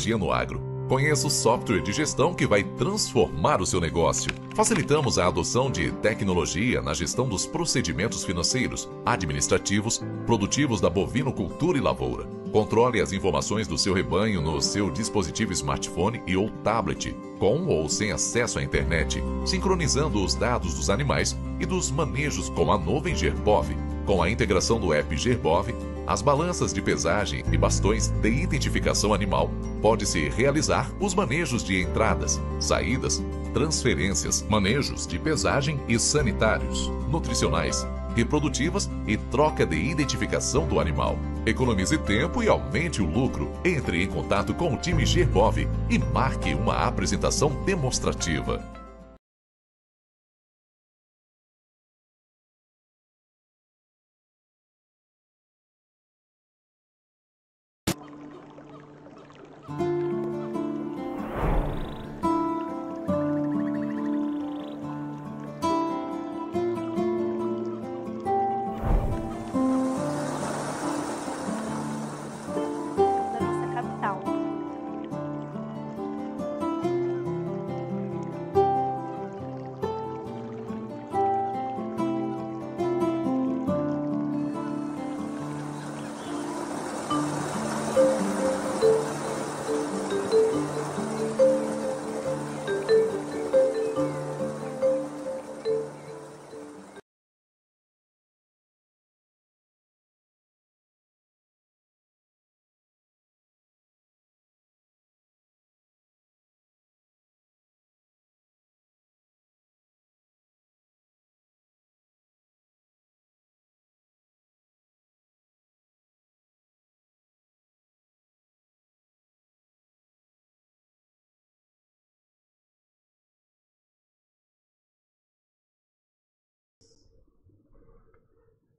tecnologia no agro. Conheça o software de gestão que vai transformar o seu negócio. Facilitamos a adoção de tecnologia na gestão dos procedimentos financeiros, administrativos, produtivos da bovinocultura e lavoura. Controle as informações do seu rebanho no seu dispositivo smartphone e ou tablet, com ou sem acesso à internet, sincronizando os dados dos animais e dos manejos com a nuvem Gerbov. Com a integração do app Gerbov, as balanças de pesagem e bastões de identificação animal, pode-se realizar os manejos de entradas, saídas, transferências, manejos de pesagem e sanitários, nutricionais, reprodutivas e troca de identificação do animal. Economize tempo e aumente o lucro. Entre em contato com o time Gerbov e marque uma apresentação demonstrativa.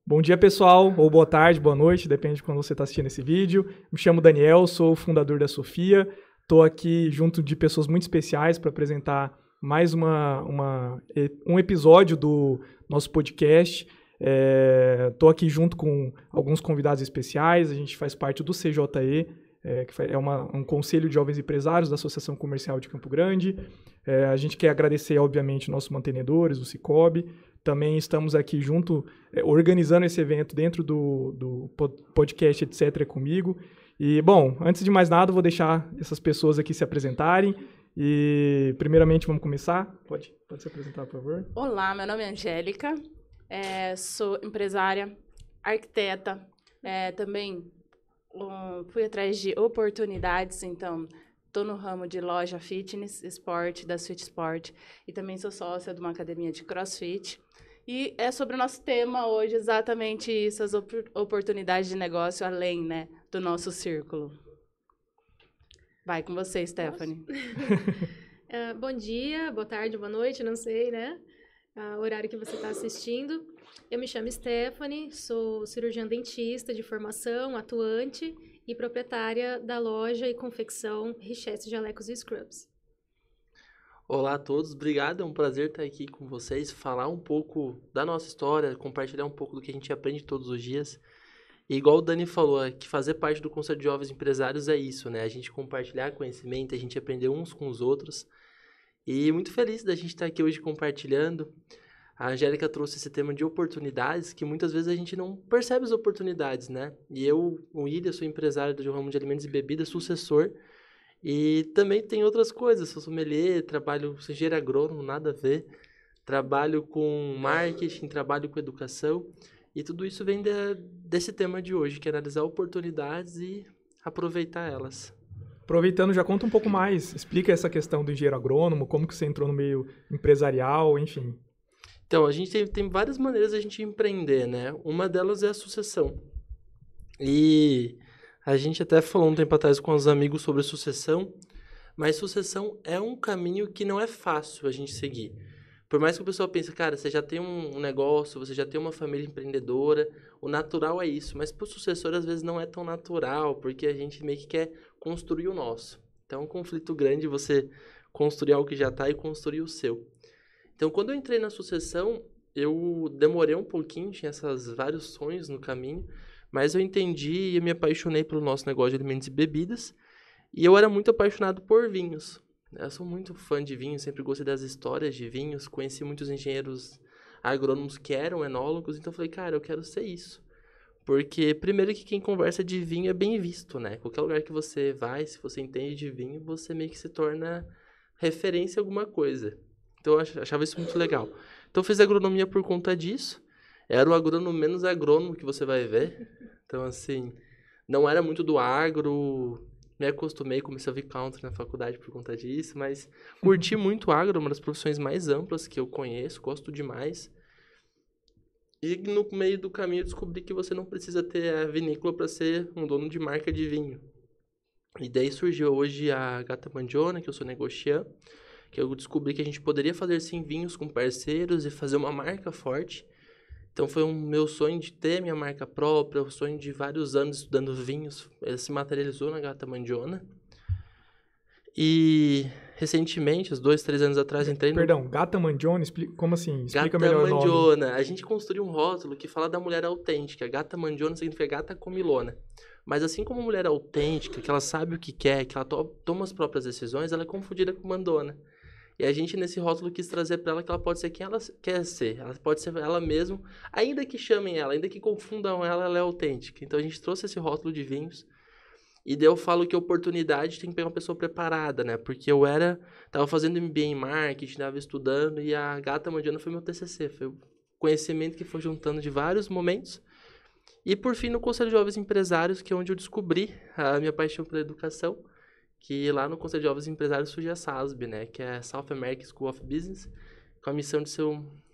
Bom dia, pessoal, ou boa tarde, boa noite, depende de quando você está assistindo esse vídeo. Me chamo Daniel, sou o fundador da Sofia. Estou aqui junto de pessoas muito especiais para apresentar mais um episódio do nosso podcast. Estou aqui junto com alguns convidados especiais. A gente faz parte do CJE, que é um conselho de jovens empresários da Associação Comercial de Campo Grande. A gente quer agradecer, obviamente, nossos mantenedores, o Cicobi. Também estamos aqui junto, organizando esse evento dentro do podcast, etc., comigo. E, bom, antes de mais nada, eu vou deixar essas pessoas aqui se apresentarem. E, primeiramente, vamos começar? Pode se apresentar, por favor. Olá, meu nome é Angélica, sou empresária, arquiteta, também fui atrás de oportunidades, então estou no ramo de loja fitness, esporte, da Sweet Sport, e também sou sócia de uma academia de CrossFit. E é sobre o nosso tema hoje exatamente isso, as oportunidades de negócio além, né, do nosso círculo. Vai com você, Stephanie. Bom dia, boa tarde, boa noite, não sei, né? O horário que você está assistindo. Eu me chamo Stephanie, sou cirurgiã dentista de formação, atuante e proprietária da loja e confecção Richesse Jalecos e Scrubs. Olá a todos, obrigado, é um prazer estar aqui com vocês, falar um pouco da nossa história, compartilhar um pouco do que a gente aprende todos os dias. E igual o Dani falou, que fazer parte do Conselho de Jovens Empresários é isso, né? A gente compartilhar conhecimento, a gente aprender uns com os outros. E muito feliz da gente estar aqui hoje compartilhando. A Angélica trouxe esse tema de oportunidades, que muitas vezes a gente não percebe as oportunidades, né? E eu, o William, sou empresário do ramo de alimentos e bebidas, sucessor. E também tem outras coisas, sou sommelier, trabalho, sou engenheiro agrônomo, nada a ver. Trabalho com marketing, trabalho com educação. E tudo isso vem desse tema de hoje, que é analisar oportunidades e aproveitar elas. Aproveitando, já conta um pouco mais. Explica essa questão do engenheiro agrônomo, como que você entrou no meio empresarial, enfim. Então, a gente tem várias maneiras de a gente empreender, né? Uma delas é a sucessão. E a gente até falou um tempo atrás com os amigos sobre sucessão, mas sucessão é um caminho que não é fácil a gente seguir. Por mais que o pessoal pense, cara, você já tem um negócio, você já tem uma família empreendedora, o natural é isso. Mas para o sucessor, às vezes, não é tão natural, porque a gente meio que quer construir o nosso. Então, é um conflito grande você construir algo que já está e construir o seu. Então, quando eu entrei na sucessão, eu demorei um pouquinho, tinha esses vários sonhos no caminho, mas eu entendi e me apaixonei pelo nosso negócio de alimentos e bebidas. E eu era muito apaixonado por vinhos. Eu sou muito fã de vinhos, sempre gostei das histórias de vinhos, conheci muitos engenheiros agrônomos que eram enólogos, então eu falei, cara, eu quero ser isso. Porque, primeiro que quem conversa de vinho é bem visto, né? Qualquer lugar que você vai, se você entende de vinho, você meio que se torna referência a alguma coisa. Então eu achava isso muito legal. Então eu fiz agronomia por conta disso. Era o agrônomo menos agrônomo que você vai ver. Então, assim, não era muito do agro. Me acostumei, comecei a ouvir country na faculdade por conta disso, mas curti muito o agro, uma das profissões mais amplas que eu conheço, gosto demais. E no meio do caminho eu descobri que você não precisa ter a vinícola para ser um dono de marca de vinho. E daí surgiu hoje a Gata Mangione, que eu sou negociant, que eu descobri que a gente poderia fazer sim vinhos com parceiros e fazer uma marca forte. Então foi um meu sonho de ter minha marca própria, o sonho de vários anos estudando vinhos, ele se materializou na Gata Mangione. E recentemente, uns 2, 3 anos atrás, entrei no... Perdão, Gata Mangione? Como assim? Explica Gata melhor o nome. Mangione. A gente construiu um rótulo que fala da mulher autêntica. Gata Mangione significa gata comilona. Mas assim como a mulher autêntica, que ela sabe o que quer, que ela toma as próprias decisões, ela é confundida com mandona. E a gente, nesse rótulo, quis trazer para ela que ela pode ser quem ela quer ser. Ela pode ser ela mesma, ainda que chamem ela, ainda que confundam ela, ela é autêntica. Então, a gente trouxe esse rótulo de vinhos. E daí eu falo que a oportunidade tem que pegar uma pessoa preparada, né? Porque eu tava fazendo MBA em marketing, estava estudando, e a Gata Mangione foi meu TCC. Foi o conhecimento que foi juntando de vários momentos. E, por fim, no Conselho de Jovens Empresários, que é onde eu descobri a minha paixão pela educação. Que lá no Conselho de Jovens Empresários surge a SASB, né? Que é a South American School of Business, com a missão de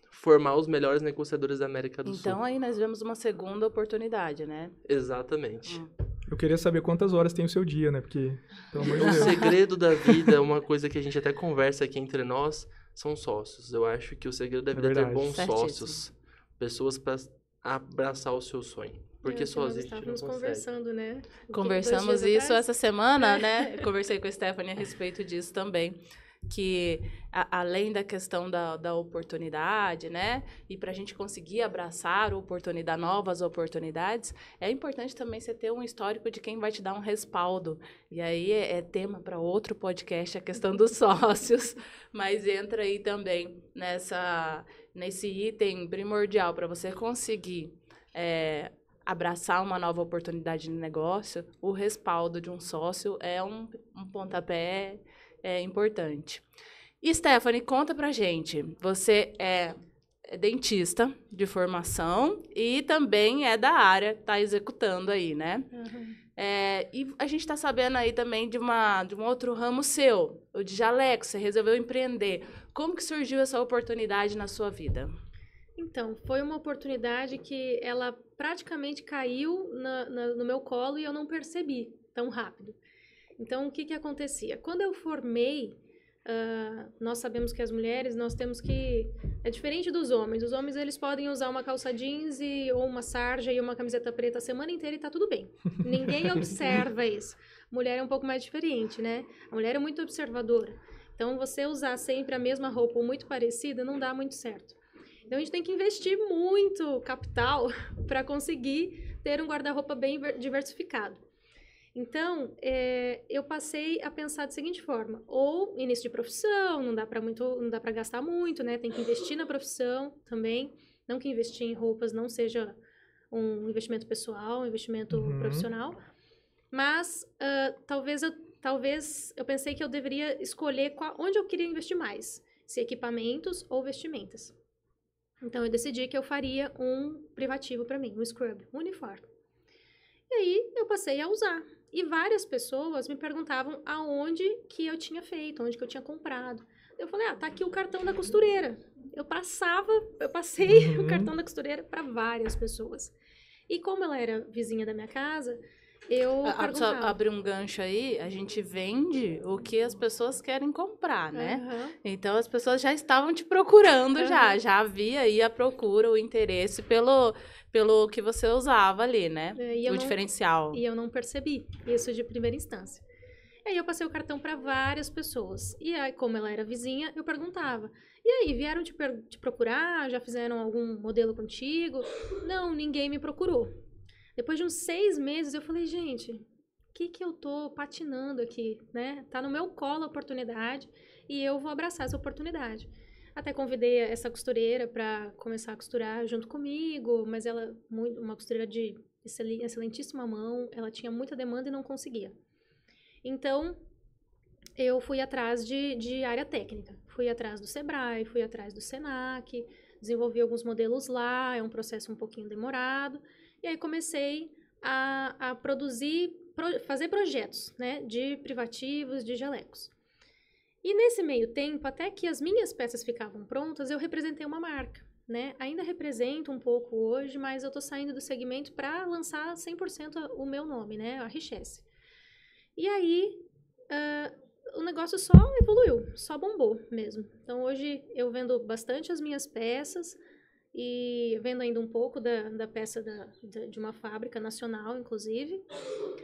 formar os melhores negociadores da América do Sul. Então aí nós vemos uma segunda oportunidade, né? Exatamente. Eu queria saber quantas horas tem o seu dia, né? Porque, pelo amor de O Deus. segredo da vida, uma coisa que a gente até conversa aqui entre nós, são sócios. Eu acho que o segredo da vida é ter verdade. bons Certíssimo. sócios. Pessoas para abraçar o seu sonho. Porque sozinho a gente não Nós estávamos consegue. conversando, né? Conversamos 2 dias isso atrás. essa semana, né? Eu conversei com a Stephanie a respeito disso também. Que além da questão da oportunidade, né? E para a gente conseguir abraçar novas oportunidades, é importante também você ter um histórico de quem vai te dar um respaldo. E aí é tema para outro podcast, a questão dos sócios. Mas entra aí também nesse item primordial para você conseguir abraçar uma nova oportunidade de negócio. O respaldo de um sócio é um pontapé importante. E, Stephanie, conta pra gente. Você é dentista de formação e também é da área, tá executando aí, né? Uhum. E a gente tá sabendo aí também de um outro ramo seu, o de jaleco, você resolveu empreender. Como que surgiu essa oportunidade na sua vida? Então, foi uma oportunidade que ela praticamente caiu no meu colo e eu não percebi tão rápido. Então, o que acontecia? Quando eu formei, nós sabemos que as mulheres, nós temos que... É diferente dos homens. Os homens, eles podem usar uma calça jeans ou uma sarja e uma camiseta preta a semana inteira e tá tudo bem. Ninguém observa isso. Mulher é um pouco mais diferente, né? A mulher é muito observadora. Então, você usar sempre a mesma roupa ou muito parecida não dá muito certo. Então, a gente tem que investir muito capital para conseguir ter um guarda-roupa bem diversificado. Então, eu passei a pensar da seguinte forma: ou início de profissão, não dá para gastar muito, né? Tem que investir na profissão também. Não que investir em roupas não seja um investimento pessoal, um investimento profissional. Mas, talvez eu pensei que eu deveria escolher onde eu queria investir mais. Se equipamentos ou vestimentas. Então, eu decidi que eu faria um privativo para mim, um scrub, um uniforme. E aí, eu passei a usar. E várias pessoas me perguntavam aonde que eu tinha feito, onde que eu tinha comprado. Eu falei, tá aqui o cartão da costureira. Eu passei o cartão da costureira para várias pessoas. E como ela era vizinha da minha casa, eu perguntava. Só abrir um gancho aí, a gente vende o que as pessoas querem comprar, né? Então, as pessoas já estavam te procurando já havia aí a procura, o interesse pelo que você usava ali, né? Diferencial. E eu não percebi isso de primeira instância. E aí eu passei o cartão para várias pessoas. E aí, como ela era vizinha, eu perguntava. E aí, vieram te procurar? Já fizeram algum modelo contigo? Não, ninguém me procurou. Depois de uns 6 meses, eu falei, gente, que eu tô patinando aqui, né? Tá no meu colo a oportunidade e eu vou abraçar essa oportunidade. Até convidei essa costureira para começar a costurar junto comigo, mas ela, uma costureira de excelentíssima mão, ela tinha muita demanda e não conseguia. Então, eu fui atrás de área técnica. Fui atrás do Sebrae, fui atrás do Senac, desenvolvi alguns modelos lá, é um processo um pouquinho demorado. E aí comecei a produzir, fazer projetos, né, de privativos, de jalecos. E nesse meio tempo, até que as minhas peças ficavam prontas, eu representei uma marca, né? Ainda represento um pouco hoje, mas eu tô saindo do segmento para lançar 100% o meu nome, né? A Richesse. E aí, o negócio só evoluiu, só bombou mesmo. Então, hoje eu vendo bastante as minhas peças e vendo ainda um pouco da peça de uma fábrica nacional, inclusive.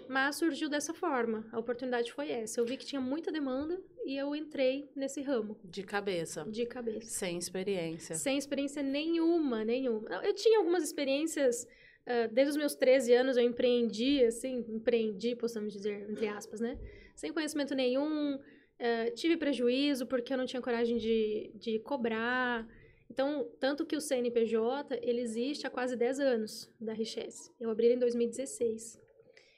Mas surgiu dessa forma, a oportunidade foi essa. Eu vi que tinha muita demanda e eu entrei nesse ramo. De cabeça. De cabeça. Sem experiência. Sem experiência nenhuma. Eu tinha algumas experiências, desde os meus 13 anos eu empreendi, possamos dizer, entre aspas, né? Sem conhecimento nenhum, tive prejuízo porque eu não tinha coragem de cobrar. Então, tanto que o CNPJ, ele existe há quase 10 anos, da Richesse. Eu abri ele em 2016.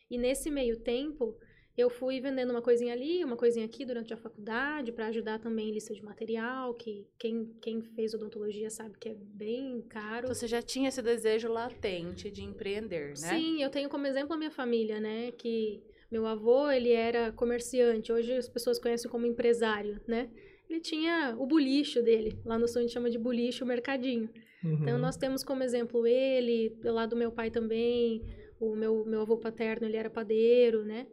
E nesse meio tempo, eu fui vendendo uma coisinha ali, uma coisinha aqui durante a faculdade, para ajudar também em lista de material, que quem fez odontologia sabe que é bem caro. Então, você já tinha esse desejo latente de empreender, né? Sim, eu tenho como exemplo a minha família, né? Que meu avô, ele era comerciante, hoje as pessoas conhecem como empresário, né? Ele tinha o bulicho dele, lá no sul a gente chama de bulicho, o mercadinho. Uhum. Então, nós temos como exemplo ele, do lado do meu pai também, o meu avô paterno, ele era padeiro, né?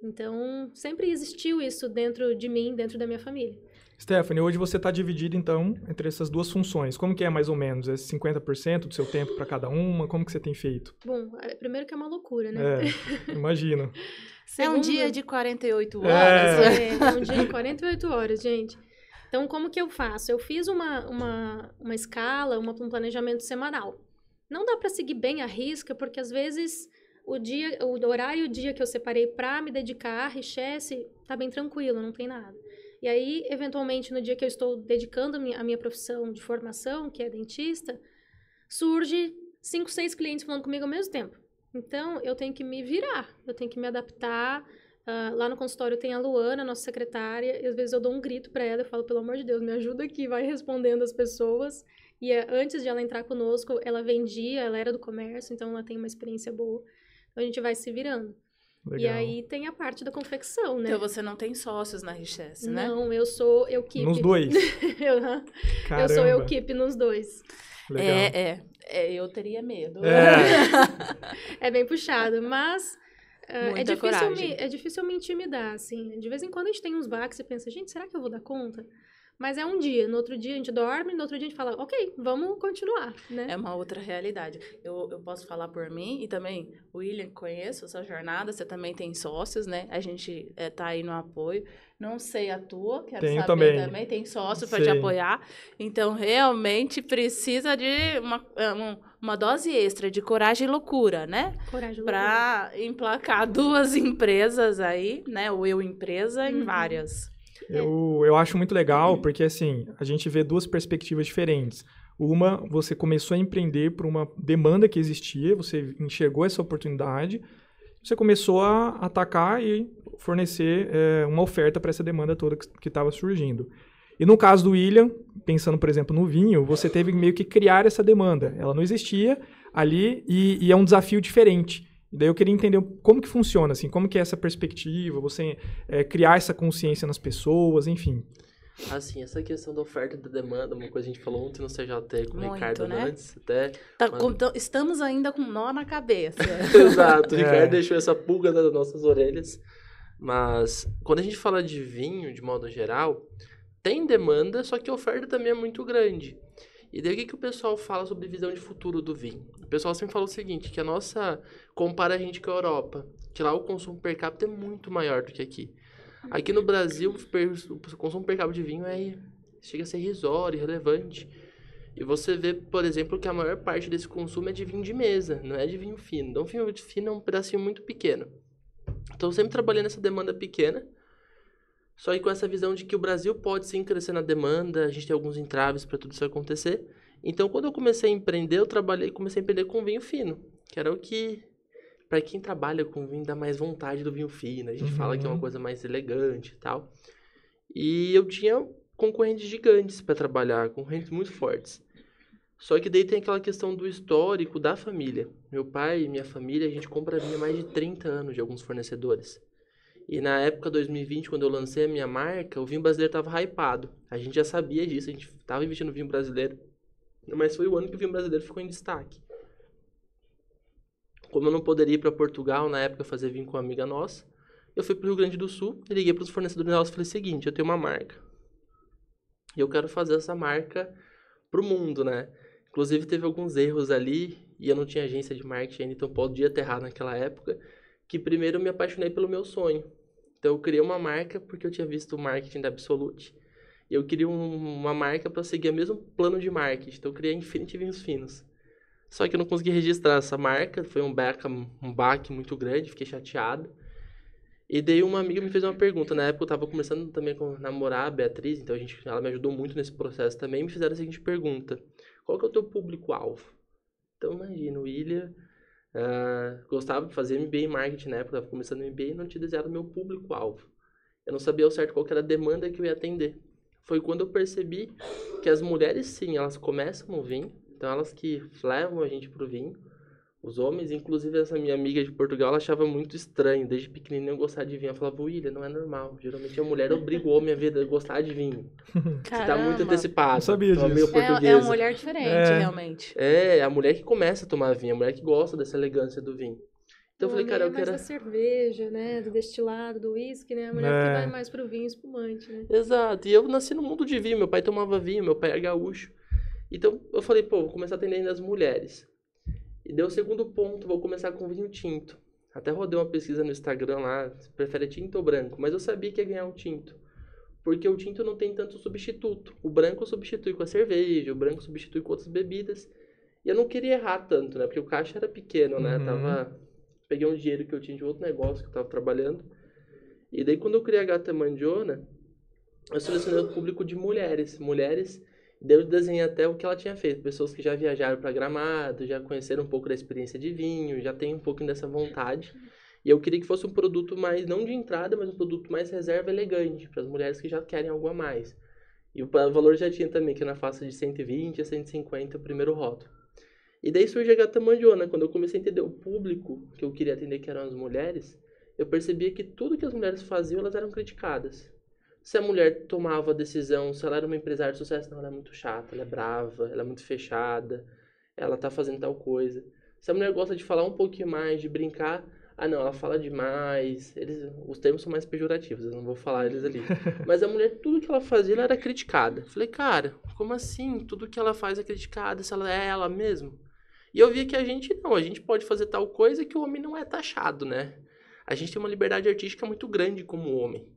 Então, sempre existiu isso dentro de mim, dentro da minha família. Stephanie, hoje você está dividida, então, entre essas duas funções. Como que é, mais ou menos? É 50% do seu tempo para cada uma? Como que você tem feito? Bom, primeiro que é uma loucura, né? Imagino. É um dia de 48 horas. É um dia de 48 horas, gente. Então, como que eu faço? Eu fiz uma escala, um planejamento semanal. Não dá para seguir bem à risca, porque às vezes o horário e o dia que eu separei para me dedicar à Richesse tá bem tranquilo, não tem nada. E aí, eventualmente, no dia que eu estou dedicando a minha profissão de formação, que é dentista, surge 5, 6 clientes falando comigo ao mesmo tempo. Então, eu tenho que me virar, eu tenho que me adaptar. Lá no consultório tem a Luana, nossa secretária, e às vezes eu dou um grito para ela, eu falo, pelo amor de Deus, me ajuda aqui, vai respondendo as pessoas. E antes de ela entrar conosco, ela vendia, ela era do comércio, então ela tem uma experiência boa. Então a gente vai se virando. Legal. E aí tem a parte da confecção, né? Então você não tem sócios na Richesse, né? Não, eu sou equipe. Nos dois? Eu sou equipe nos dois. Legal. Eu teria medo. É bem puxado, mas é difícil eu me intimidar, assim. De vez em quando a gente tem uns baques e pensa, gente, será que eu vou dar conta? Mas é um dia, no outro dia a gente dorme, no outro dia a gente fala, ok, vamos continuar, né? É uma outra realidade. Eu posso falar por mim e também, William, conheço a sua jornada, você também tem sócios, né? A gente tá aí no apoio. Não sei a tua, quero saber também. Tem sócio para te apoiar. Então, realmente precisa de uma dose extra de coragem e loucura, né? Coragem e loucura. Para emplacar 2 empresas aí, né? O Eu Empresa em várias. Eu acho muito legal, porque assim, a gente vê 2 perspectivas diferentes. Uma, você começou a empreender por uma demanda que existia, você enxergou essa oportunidade, você começou a atacar e fornecer uma oferta para essa demanda toda que estava surgindo. E no caso do William, pensando, por exemplo, no vinho, você teve meio que criar essa demanda. Ela não existia ali e é um desafio diferente. E daí eu queria entender como que funciona, assim, como que é essa perspectiva, você criar essa consciência nas pessoas, enfim. Assim, essa questão da oferta e da demanda, uma coisa que a gente falou ontem no CJT com o Ricardo, né? Antes, até... Estamos ainda com nó na cabeça. Exato, o Ricardo deixou essa pulga nas nossas orelhas. Mas, quando a gente fala de vinho, de modo geral, tem demanda, só que a oferta também é muito grande. E daí o que o pessoal fala sobre visão de futuro do vinho? O pessoal sempre fala o seguinte, que a nossa... Compara a gente com a Europa, que lá o consumo per capita é muito maior do que aqui. Aqui no Brasil, o consumo per capita de vinho chega a ser irrisório, irrelevante. E você vê, por exemplo, que a maior parte desse consumo é de vinho de mesa, não é de vinho fino. Então, vinho fino é um pedacinho muito pequeno. Então, eu sempre trabalhei nessa demanda pequena, só que com essa visão de que o Brasil pode sim crescer na demanda, a gente tem alguns entraves para tudo isso acontecer. Então, quando eu comecei a empreender, comecei a empreender com vinho fino, que era o que, para quem trabalha com vinho, dá mais vontade do vinho fino. A gente fala que é uma coisa mais elegante e tal. E eu tinha concorrentes gigantes para trabalhar, concorrentes muito fortes. Só que daí tem aquela questão do histórico da família. Meu pai e minha família, a gente compra vinho há mais de 30 anos de alguns fornecedores. E na época 2020, quando eu lancei a minha marca, o vinho brasileiro estava hypado. A gente já sabia disso, a gente estava investindo no vinho brasileiro. Mas foi o ano que o vinho brasileiro ficou em destaque. Como eu não poderia ir para Portugal na época fazer vinho com uma amiga nossa, eu fui para o Rio Grande do Sul e liguei para os fornecedores delas e falei o seguinte, eu tenho uma marca. E eu quero fazer essa marca para o mundo, né? Inclusive teve alguns erros ali e eu não tinha agência de marketing ainda, então podia ter errado naquela época. Que primeiro eu me apaixonei pelo meu sonho. Então eu criei uma marca porque eu tinha visto o marketing da Absolute. E eu queria uma marca para seguir o mesmo plano de marketing. Então eu criei a Infinity Vinhos Finos. Só que eu não consegui registrar essa marca, foi um baque muito grande, fiquei chateado. E daí uma amiga me fez uma pergunta, na época eu estava começando também a namorar a Beatriz, então ela me ajudou muito nesse processo também, me fizeram a seguinte pergunta, qual que é o teu público-alvo? Então imagina, o William gostava de fazer MBA em marketing na época, estava começando MBA e não tinha desenhado o meu público-alvo. Eu não sabia ao certo qual que era a demanda que eu ia atender. Foi quando eu percebi que as mulheres sim, elas começam no vinho, então elas que levam a gente pro vinho. Os homens, inclusive essa minha amiga de Portugal, ela achava muito estranho, desde pequenininho eu gostar de vinho. Ela falava, William, não é normal. Geralmente a mulher obriga o homem a gostar de vinho. Você tá muito antecipado. Não sabia disso. É uma mulher diferente, realmente. É, a mulher que começa a tomar vinho, a mulher que gosta dessa elegância do vinho. Então eu falei, cara, eu quero... mais da cerveja, né, do destilado, do uísque, né, a mulher que vai mais pro vinho espumante, né. Exato, e eu nasci no mundo de vinho, meu pai tomava vinho, meu pai é gaúcho. Então eu falei, vou começar atendendo as mulheres. E deu o segundo ponto, vou começar com vinho tinto. Até rodei uma pesquisa no Instagram lá, se prefere tinto ou branco, mas eu sabia que ia ganhar o tinto. Porque o tinto não tem tanto substituto. O branco substitui com a cerveja, o branco substitui com outras bebidas. E eu não queria errar tanto, né, porque o caixa era pequeno, né, peguei um dinheiro que eu tinha de outro negócio que eu estava trabalhando. E daí quando eu criei a Gata Mandiola, eu selecionei o público de mulheres. Daí eu desenhei até o que ela tinha feito. Pessoas que já viajaram para Gramado, já conheceram um pouco da experiência de vinho, já tem um pouquinho dessa vontade. E eu queria que fosse um produto mais, não de entrada, mas um produto mais reserva elegante, para as mulheres que já querem algo a mais. E o valor já tinha também, que é na faixa de 120 a 150 o primeiro rótulo. E daí surge a Gata Mandiola. Quando eu comecei a entender o público que eu queria atender, que eram as mulheres, eu percebia que tudo que as mulheres faziam, elas eram criticadas. Se a mulher tomava a decisão, se ela era uma empresária de sucesso, não, ela é muito chata, ela é brava, ela é muito fechada, ela tá fazendo tal coisa. Se a mulher gosta de falar um pouquinho mais, de brincar, não, ela fala demais, os termos são mais pejorativos, eu não vou falar eles ali. Mas a mulher, tudo que ela fazia, ela era criticada. Falei, cara, como assim? Tudo que ela faz é criticada, se ela é ela mesma? E eu vi que a gente pode fazer tal coisa que o homem não é taxado, né? A gente tem uma liberdade artística muito grande como homem.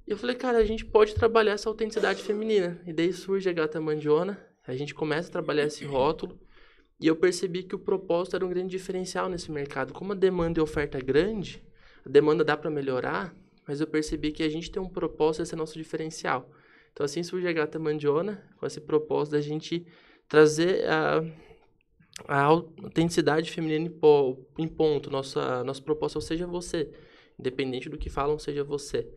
E eu falei, cara, a gente pode trabalhar essa autenticidade feminina. E daí surge a Gata Mandiola, a gente começa a trabalhar esse rótulo, e eu percebi que o propósito era um grande diferencial nesse mercado. Como a demanda e a oferta é grande, a demanda dá para melhorar, mas eu percebi que a gente tem um propósito, esse é nosso diferencial. Então assim surge a Gata Mandiola, com esse propósito da gente trazer a autenticidade feminina em ponto. Nosso propósito é seja você, independente do que falam, seja você.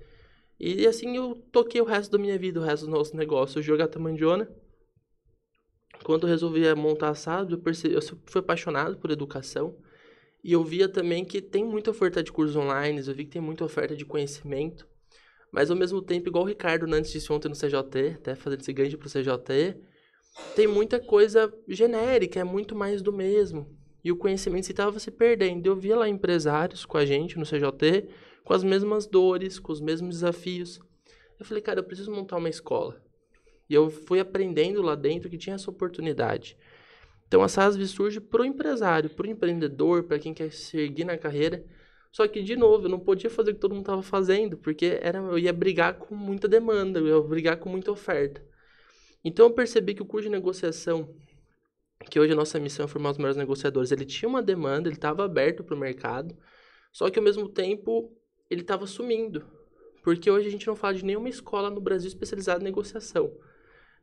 E assim eu toquei o resto da minha vida, o resto do nosso negócio. Eu joguei a Gata Mandiola. Quando eu resolvi montar a SAD, eu fui apaixonado por educação. E eu via também que tem muita oferta de cursos online, eu vi que tem muita oferta de conhecimento. Mas ao mesmo tempo, igual o Ricardo Nantes disse ontem no CJT, até fazendo esse gancho pro CJT, tem muita coisa genérica, é muito mais do mesmo. E o conhecimento estava se perdendo. Eu via lá empresários com a gente no CJT, com as mesmas dores, com os mesmos desafios. Eu falei, cara, eu preciso montar uma escola. E eu fui aprendendo lá dentro que tinha essa oportunidade. Então a SASV surge para o empresário, para o empreendedor, para quem quer seguir na carreira. Só que, de novo, eu não podia fazer o que todo mundo estava fazendo, porque eu ia brigar com muita demanda, eu ia brigar com muita oferta. Então eu percebi que o curso de negociação, que hoje a nossa missão é formar os melhores negociadores, ele tinha uma demanda, ele estava aberto para o mercado, Só que, ao mesmo tempo, ele estava sumindo. Porque hoje a gente não fala de nenhuma escola no Brasil especializada em negociação.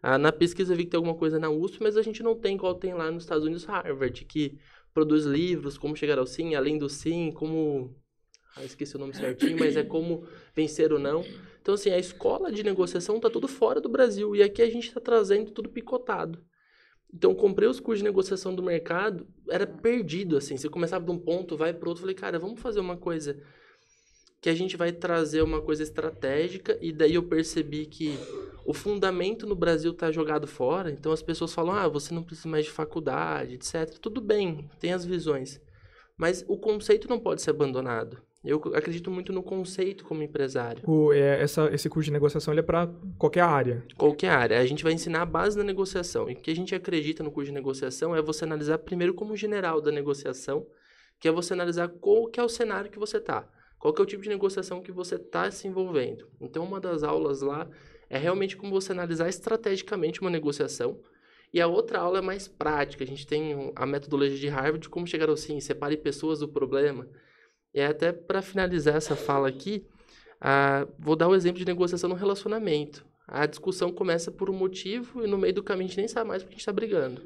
Na pesquisa eu vi que tem alguma coisa na USP, mas a gente não tem igual tem lá nos Estados Unidos, Harvard, que produz livros, como chegar ao sim, além do sim, como... esqueci o nome certinho, mas é como vencer ou não. Então, assim, a escola de negociação está tudo fora do Brasil. E aqui a gente está trazendo tudo picotado. Então, comprei os cursos de negociação do mercado, era perdido, assim. Você começava de um ponto, vai para outro. Falei, cara, vamos fazer uma coisa que a gente vai trazer uma coisa estratégica. E daí eu percebi que o fundamento no Brasil está jogado fora. Então, as pessoas falam, você não precisa mais de faculdade, etc. Tudo bem, tem as visões. Mas o conceito não pode ser abandonado. Eu acredito muito no conceito como empresário. Esse curso de negociação ele é para qualquer área? Qualquer área. A gente vai ensinar a base da negociação. E o que a gente acredita no curso de negociação é você analisar primeiro como geral da negociação, que é você analisar qual que é o cenário que você está. Qual que é o tipo de negociação que você está se envolvendo. Então, uma das aulas lá é realmente como você analisar estrategicamente uma negociação. E a outra aula é mais prática. A gente tem a metodologia de Harvard de como chegar ao sim, separe pessoas do problema. E até para finalizar essa fala aqui, vou dar o exemplo de negociação no relacionamento. A discussão começa por um motivo e no meio do caminho a gente nem sabe mais porque a gente está brigando.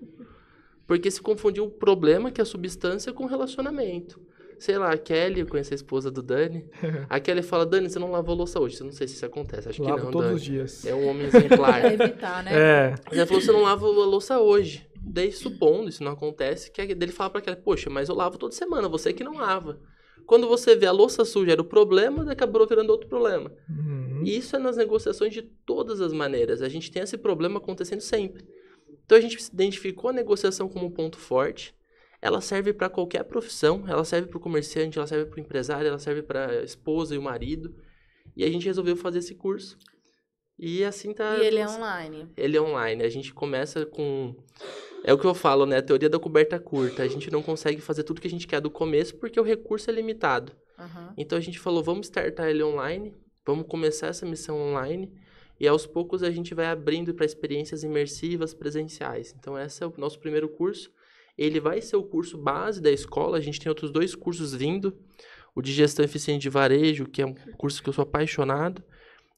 Porque se confundiu o problema, que é a substância, com o relacionamento. Sei lá, a Kelly, eu conheço a esposa do Dani, a Kelly fala, Dani, você não lavou louça hoje. Eu não sei se isso acontece, acho que não, todos Dani. Os dias. É um homem exemplar. Pra evitar, né? Ela falou, você não lava a louça hoje. Daí, supondo, isso não acontece, que ele fala pra Kelly, poxa, mas eu lavo toda semana, você que não lava. Quando você vê a louça suja era o problema, daí acabou virando outro problema. Uhum. E isso é nas negociações de todas as maneiras. A gente tem esse problema acontecendo sempre. Então, a gente identificou a negociação como um ponto forte. Ela serve para qualquer profissão. Ela serve para o comerciante, ela serve para o empresário, ela serve para a esposa e o marido. E a gente resolveu fazer esse curso. E assim tá... E ele é online? Ele é online. A gente começa com... É o que eu falo, né? A teoria da coberta curta. A gente não consegue fazer tudo que a gente quer do começo porque o recurso é limitado. Uhum. Então, a gente falou, vamos startar ele online, vamos começar essa missão online e, aos poucos, a gente vai abrindo para experiências imersivas presenciais. Então, esse é o nosso primeiro curso. Ele vai ser o curso base da escola. A gente tem outros 2 cursos vindo. O de gestão eficiente de varejo, que é um curso que eu sou apaixonado.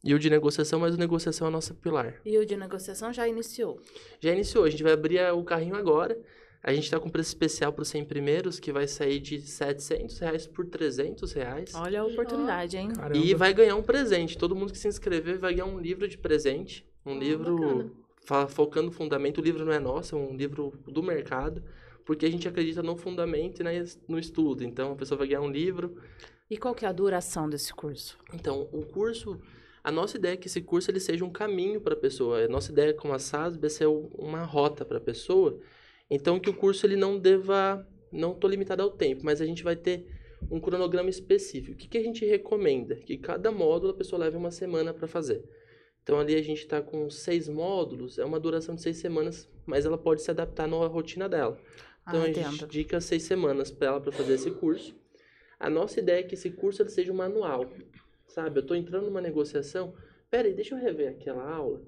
E o de negociação, mas o negociação é a nossa pilar. E o de negociação já iniciou? Já iniciou. A gente vai abrir o carrinho agora. A gente está com preço especial para os 100 primeiros, que vai sair de R$ 700 por R$ 300. Olha a oportunidade, hein? Caramba. E vai ganhar um presente. Todo mundo que se inscrever vai ganhar um livro de presente. Um livro focando no fundamento. O livro não é nosso, é um livro do mercado. Porque a gente acredita no fundamento e no estudo. Então, a pessoa vai ganhar um livro. E qual que é a duração desse curso? Então, o curso... A nossa ideia é que esse curso ele seja um caminho para a pessoa. A nossa ideia com a SASB é ser uma rota para a pessoa. Então, que o curso ele não deva... Não estou limitado ao tempo, mas a gente vai ter um cronograma específico. O que a gente recomenda? Que cada módulo a pessoa leve uma semana para fazer. Então, ali a gente está com 6 módulos. É uma duração de 6 semanas, mas ela pode se adaptar na rotina dela. Então, a gente indica 6 semanas para ela para fazer esse curso. A nossa ideia é que esse curso ele seja um manual. Sabe, eu estou entrando numa negociação, peraí, deixa eu rever aquela aula,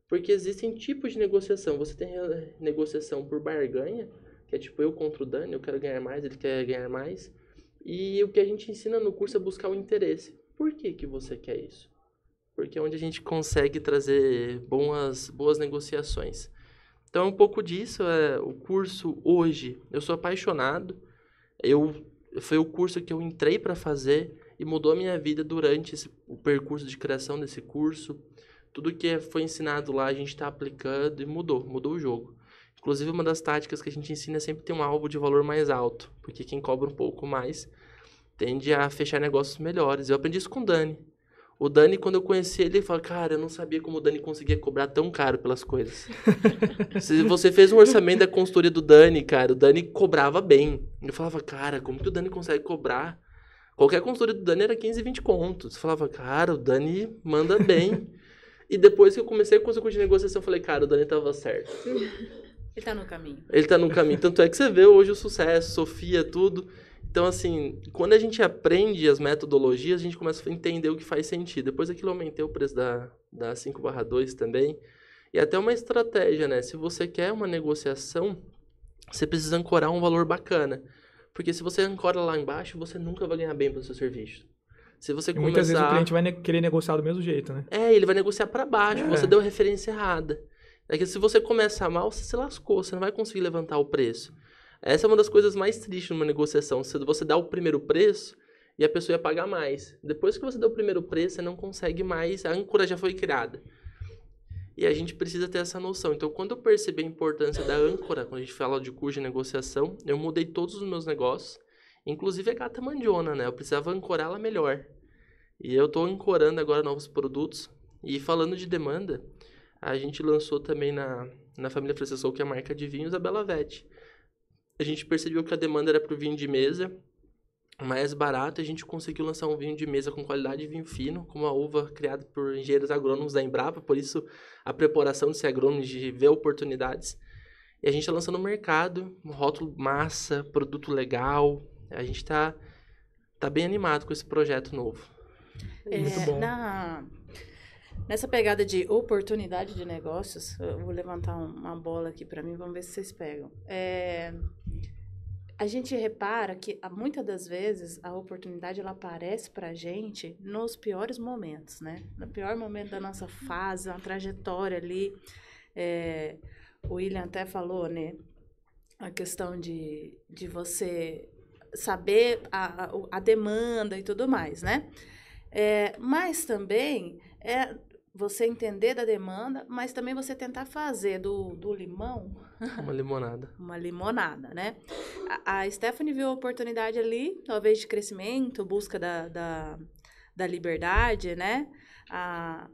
porque existem tipos de negociação. Você tem negociação por barganha, que é tipo eu contra o Dani, eu quero ganhar mais, ele quer ganhar mais, e o que a gente ensina no curso é buscar o interesse. Por que você quer isso? Porque é onde a gente consegue trazer boas negociações. Então, um pouco disso é o curso hoje. Eu sou apaixonado, foi o curso que eu entrei para fazer, e mudou a minha vida durante o percurso de criação desse curso. Tudo que foi ensinado lá, a gente está aplicando e mudou o jogo. Inclusive, uma das táticas que a gente ensina é sempre ter um alvo de valor mais alto, porque quem cobra um pouco mais tende a fechar negócios melhores. Eu aprendi isso com o Dani. O Dani, quando eu conheci ele, falou, cara, eu não sabia como o Dani conseguia cobrar tão caro pelas coisas. Se você fez um orçamento da consultoria do Dani, cara, o Dani cobrava bem. Eu falava, cara, como que o Dani consegue cobrar? Qualquer consultoria do Dani era 15, 20 contos. Você falava, cara, o Dani manda bem. E depois que eu comecei com o curso de negociação, eu falei, cara, o Dani estava certo. Ele tá no caminho. Ele tá no caminho. Tanto é que você vê hoje o sucesso, Sofia, tudo. Então, assim, quando a gente aprende as metodologias, a gente começa a entender o que faz sentido. Depois aquilo eu aumentei o preço da 5/2 também. E até uma estratégia, né? Se você quer uma negociação, você precisa ancorar um valor bacana. Porque se você ancora lá embaixo, você nunca vai ganhar bem pelo seu serviço. Se você E muitas vezes o cliente vai querer negociar do mesmo jeito, né? ele vai negociar para baixo, você deu a referência errada. É que se você começar mal, você se lascou, você não vai conseguir levantar o preço. Essa é uma das coisas mais tristes numa negociação. Se você dá o primeiro preço e a pessoa ia pagar mais. Depois que você deu o primeiro preço, você não consegue mais, a âncora já foi criada. E a gente precisa ter essa noção. Então, quando eu percebi a importância da âncora, quando a gente fala de custo de negociação, eu mudei todos os meus negócios, inclusive a gata mandiona, né? Eu precisava ancorá-la melhor. E eu estou ancorando agora novos produtos. E falando de demanda, a gente lançou também na família Francisco, que é a marca de vinhos, a Bela Vete. A gente percebeu que a demanda era para o vinho de mesa, mais barato, a gente conseguiu lançar um vinho de mesa com qualidade de vinho fino, com uma uva criada por engenheiros agrônomos da Embrapa, por isso a preparação de ser agrônomo, de ver oportunidades. E a gente está lançando no mercado, um rótulo massa, produto legal, a gente tá bem animado com esse projeto novo. Muito bom. Nessa pegada de oportunidade de negócios, eu vou levantar uma bola aqui para mim, vamos ver se vocês pegam. A gente repara que, muitas das vezes, a oportunidade ela aparece para a gente nos piores momentos, né? No pior momento da nossa fase, uma trajetória ali. O William até falou, né? A questão de você saber a demanda e tudo mais, né? Mas também você entender da demanda, mas também você tentar fazer do limão... Uma limonada. Uma limonada, né? A Stephanie viu a oportunidade ali, talvez de crescimento, busca da liberdade, né?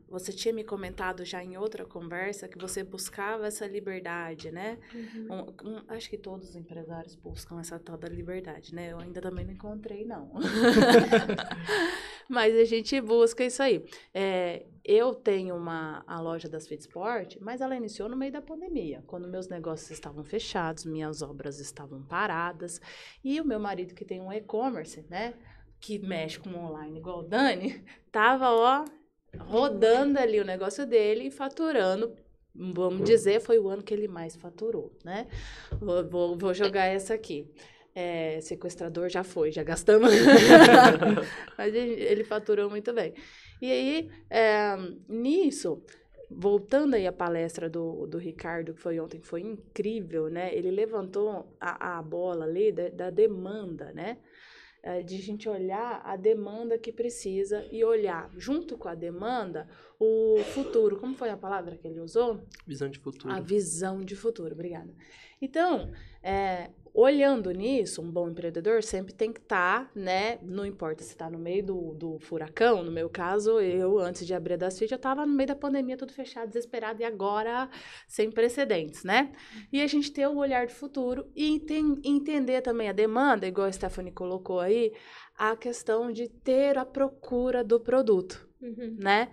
Você tinha me comentado já em outra conversa que você buscava essa liberdade, né? Uhum. Acho que todos os empresários buscam essa tal da liberdade, né? Eu ainda também não encontrei, não. Mas a gente busca isso aí. Eu tenho a loja da Sweet Sport, mas ela iniciou no meio da pandemia, quando meus negócios estavam fechados, minhas obras estavam paradas, e o meu marido, que tem um e-commerce, né? Que mexe com online igual o Dani, tava, rodando ali o negócio dele e faturando, vamos dizer, foi o ano que ele mais faturou, né? Vou jogar essa aqui. Sequestrador já foi, já gastamos. Mas ele faturou muito bem. E aí, nisso, voltando aí à palestra do Ricardo, que foi ontem, foi incrível, né? Ele levantou a bola ali da demanda, né? De a gente olhar a demanda que precisa e olhar, junto com a demanda, o futuro. Como foi a palavra que ele usou? Visão de futuro. A visão de futuro, obrigada. Então, olhando nisso, um bom empreendedor sempre tem que estar, né? Não importa se está no meio do furacão, no meu caso, eu, antes de abrir a DaSfit, eu estava no meio da pandemia, tudo fechado, desesperado, e agora sem precedentes, né? E a gente ter o olhar de futuro e entender também a demanda, igual a Stephanie colocou aí, a questão de ter a procura do produto, né?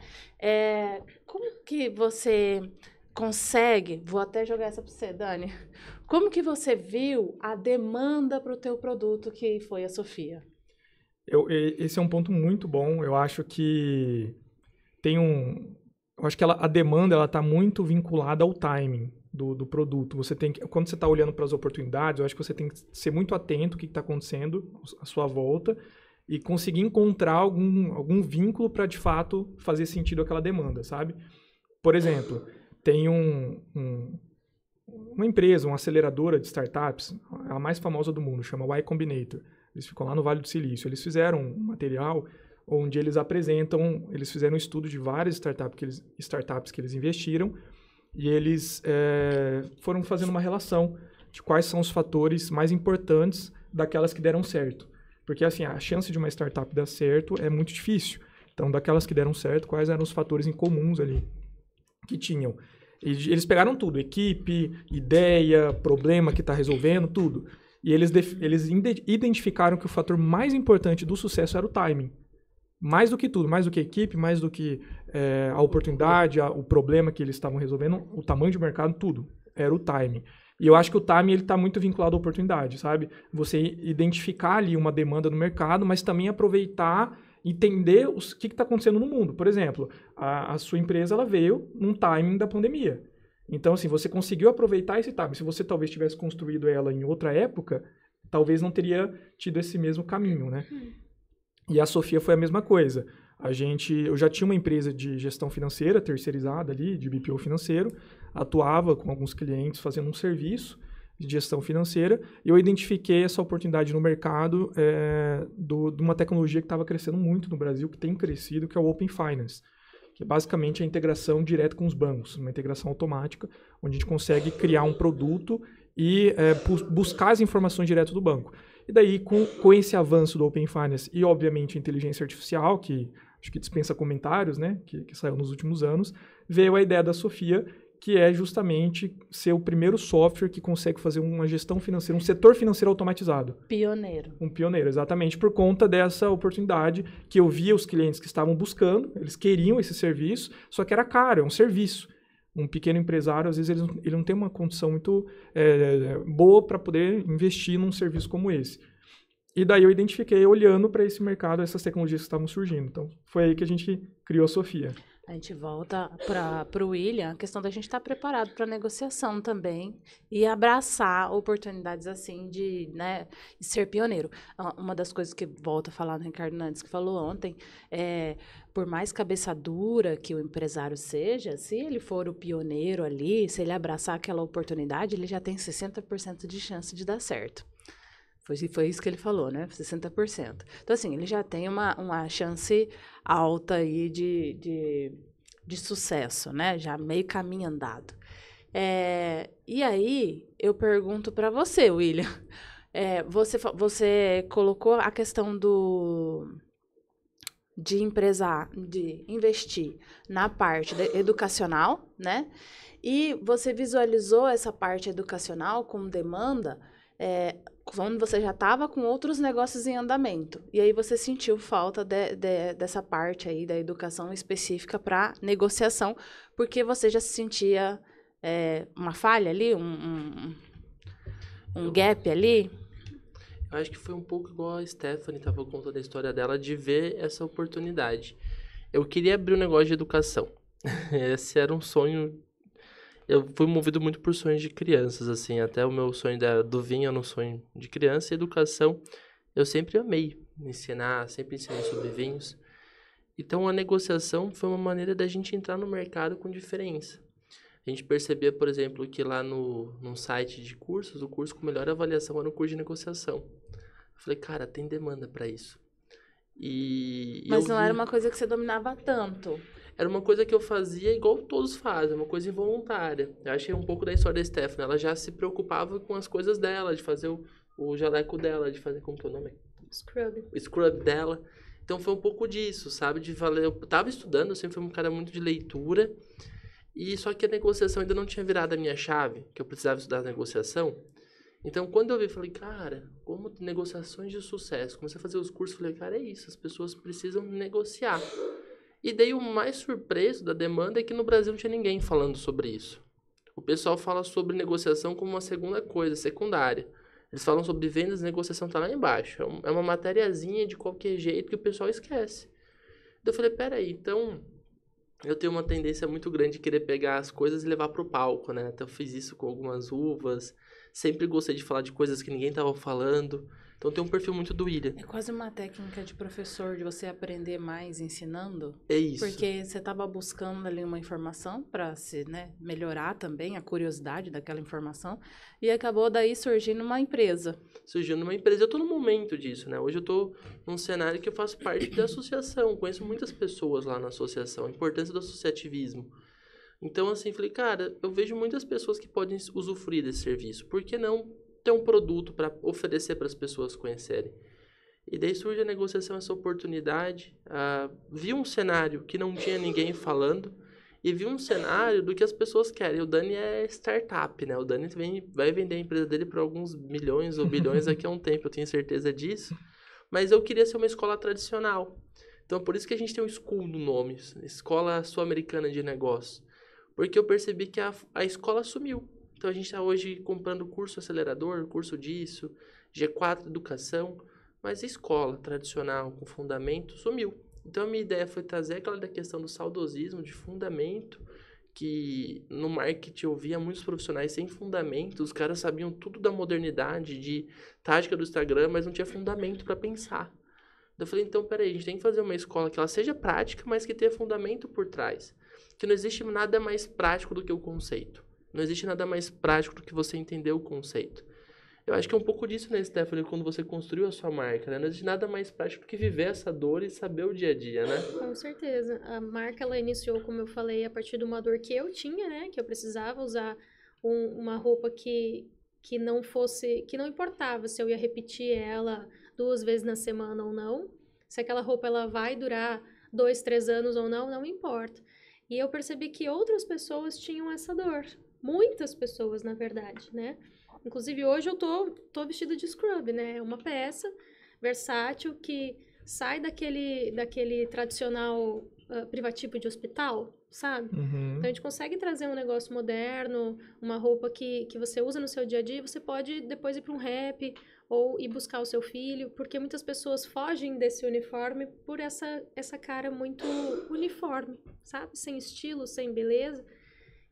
Como que você consegue, vou até jogar essa para você, Dani, como que você viu a demanda para o teu produto, que foi a Sofia? Esse é um ponto muito bom. Eu acho que a demanda ela está muito vinculada ao timing do produto. Quando você está olhando para as oportunidades, eu acho que você tem que ser muito atento ao que está acontecendo à sua volta e conseguir encontrar algum vínculo para, de fato, fazer sentido aquela demanda, sabe? Por exemplo, tem uma empresa, uma aceleradora de startups, a mais famosa do mundo, chama Y Combinator. Eles ficam lá no Vale do Silício. Eles fizeram um material onde eles fizeram um estudo de várias startups que eles investiram e eles foram fazendo uma relação de quais são os fatores mais importantes daquelas que deram certo. Porque, assim, a chance de uma startup dar certo é muito difícil. Então, daquelas que deram certo, quais eram os fatores incomuns ali que tinham? E eles pegaram tudo, equipe, ideia, problema que está resolvendo, tudo. E eles identificaram que o fator mais importante do sucesso era o timing. Mais do que tudo, mais do que a equipe, mais do que a oportunidade, o problema que eles estavam resolvendo, o tamanho de mercado, tudo. Era o timing. E eu acho que o timing está muito vinculado à oportunidade, sabe? Você identificar ali uma demanda no mercado, mas também aproveitar, entender o que está acontecendo no mundo. Por exemplo, a sua empresa ela veio num timing da pandemia. Então, assim, você conseguiu aproveitar esse timing. Se você talvez tivesse construído ela em outra época, talvez não teria tido esse mesmo caminho, né? E a Sofia foi a mesma coisa. Eu já tinha uma empresa de gestão financeira terceirizada ali, de BPO financeiro, atuava com alguns clientes fazendo um serviço de gestão financeira, e eu identifiquei essa oportunidade no mercado de uma tecnologia que estava crescendo muito no Brasil, que tem crescido, que é o Open Finance, que é basicamente a integração direta com os bancos, uma integração automática, onde a gente consegue criar um produto e buscar as informações direto do banco. E daí, com esse avanço do Open Finance e, obviamente, a inteligência artificial, que acho que dispensa comentários, né, que saiu nos últimos anos, veio a ideia da Sofia, que é justamente ser o primeiro software que consegue fazer uma gestão financeira, um setor financeiro automatizado. Pioneiro. Um pioneiro, exatamente, por conta dessa oportunidade que eu via os clientes que estavam buscando, eles queriam esse serviço, só que era caro, é um serviço. Um pequeno empresário, às vezes, ele não tem uma condição muito boa para poder investir num serviço como esse. E daí eu identifiquei, olhando para esse mercado, essas tecnologias que estavam surgindo. Então, foi aí que a gente criou a Sofia. A gente volta para o William, a questão da gente estar preparado para negociação também e abraçar oportunidades assim de ser pioneiro. Uma das coisas que volta a falar do Ricardo Nantes, que falou ontem, por mais cabeça dura que o empresário seja, se ele for o pioneiro ali, se ele abraçar aquela oportunidade, ele já tem 60% de chance de dar certo. Foi isso que ele falou, né? 60%. Então, assim, ele já tem uma chance alta aí de sucesso, né? Já meio caminho andado. E aí, eu pergunto para você, William. Você colocou a questão de investir na parte educacional, né? E você visualizou essa parte educacional como demanda quando você já estava com outros negócios em andamento. E aí você sentiu falta dessa parte aí da educação específica para negociação, porque você já se sentia uma falha ali, um gap ali? Eu acho que foi um pouco igual a Stephanie estava contando a história dela, de ver essa oportunidade. Eu queria abrir um negócio de educação. Esse era um sonho. Eu fui movido muito por sonhos de crianças, assim. Até o meu sonho do vinho era um sonho de criança. E educação, eu sempre amei ensinar, sempre ensinei sobre vinhos. Então, a negociação foi uma maneira da gente entrar no mercado com diferença. A gente percebia, por exemplo, que lá num site de cursos, o curso com melhor avaliação era o curso de negociação. Eu falei, cara, tem demanda para isso. Mas não era uma coisa que você dominava tanto. Era uma coisa que eu fazia igual todos fazem, uma coisa involuntária. Eu achei um pouco da história da Stephanie. Ela já se preocupava com as coisas dela, de fazer o jaleco dela, de fazer, como que é o nome? O scrub dela. Então foi um pouco disso, sabe? Eu tava estudando, eu sempre fui um cara muito de leitura. E só que a negociação ainda não tinha virado a minha chave, que eu precisava estudar a negociação. Então, quando eu vi, falei, cara, como negociações de sucesso. Comecei a fazer os cursos, falei, cara, é isso, as pessoas precisam negociar. E daí o mais surpreso da demanda é que no Brasil não tinha ninguém falando sobre isso. O pessoal fala sobre negociação como uma segunda coisa, secundária. Eles falam sobre vendas e negociação tá lá embaixo. É uma matériazinha de qualquer jeito que o pessoal esquece. Então eu falei, peraí, então eu tenho uma tendência muito grande de querer pegar as coisas e levar pro palco, né? Então eu fiz isso com algumas uvas, sempre gostei de falar de coisas que ninguém tava falando. Então tem um perfil muito do William. É quase uma técnica de professor, de você aprender mais ensinando. É isso. Porque você estava buscando ali uma informação para melhorar também a curiosidade daquela informação. E acabou daí surgindo uma empresa. Surgindo uma empresa. Eu estou no momento disso, né? Hoje eu estou num cenário que eu faço parte da associação. Conheço muitas pessoas lá na associação. A importância do associativismo. Então, assim, falei, cara, eu vejo muitas pessoas que podem usufruir desse serviço. Por que não ter um produto para oferecer para as pessoas conhecerem? E daí surge a negociação, essa oportunidade. Vi um cenário que não tinha ninguém falando e vi um cenário do que as pessoas querem. O Dani é startup, né? O Dani vai vender a empresa dele por alguns milhões ou bilhões daqui a um tempo, eu tenho certeza disso. Mas eu queria ser uma escola tradicional. Então, por isso que a gente tem um school no nome, Escola Sul-Americana de Negócios. Porque eu percebi que a escola sumiu. Então, a gente está hoje comprando curso acelerador, curso disso, G4 Educação, mas a escola tradicional, com fundamento, sumiu. Então, a minha ideia foi trazer aquela da questão do saudosismo, de fundamento, que no marketing eu via muitos profissionais sem fundamento, os caras sabiam tudo da modernidade, de tática do Instagram, mas não tinha fundamento para pensar. Eu falei, então, peraí, a gente tem que fazer uma escola que ela seja prática, mas que tenha fundamento por trás. Que não existe nada mais prático do que o conceito. Não existe nada mais prático do que você entender o conceito. Eu acho que é um pouco disso, né, Stephanie, quando você construiu a sua marca, né? Não existe nada mais prático do que viver essa dor e saber o dia a dia, né? Com certeza. A marca, ela iniciou, como eu falei, a partir de uma dor que eu tinha, né? Que eu precisava usar uma roupa que não fosse... Que não importava se eu ia repetir ela 2 vezes na semana ou não. Se aquela roupa ela vai durar 2, 3 anos ou não, não importa. E eu percebi que outras pessoas tinham essa dor. Muitas pessoas, na verdade, né? Inclusive, hoje eu tô vestida de scrub, né? É uma peça versátil que sai daquele tradicional privativo de hospital, sabe? Então, a gente consegue trazer um negócio moderno, uma roupa que você usa no seu dia a dia, você pode depois ir para um rap ou ir buscar o seu filho, porque muitas pessoas fogem desse uniforme por essa cara muito uniforme, sabe? Sem estilo, sem beleza.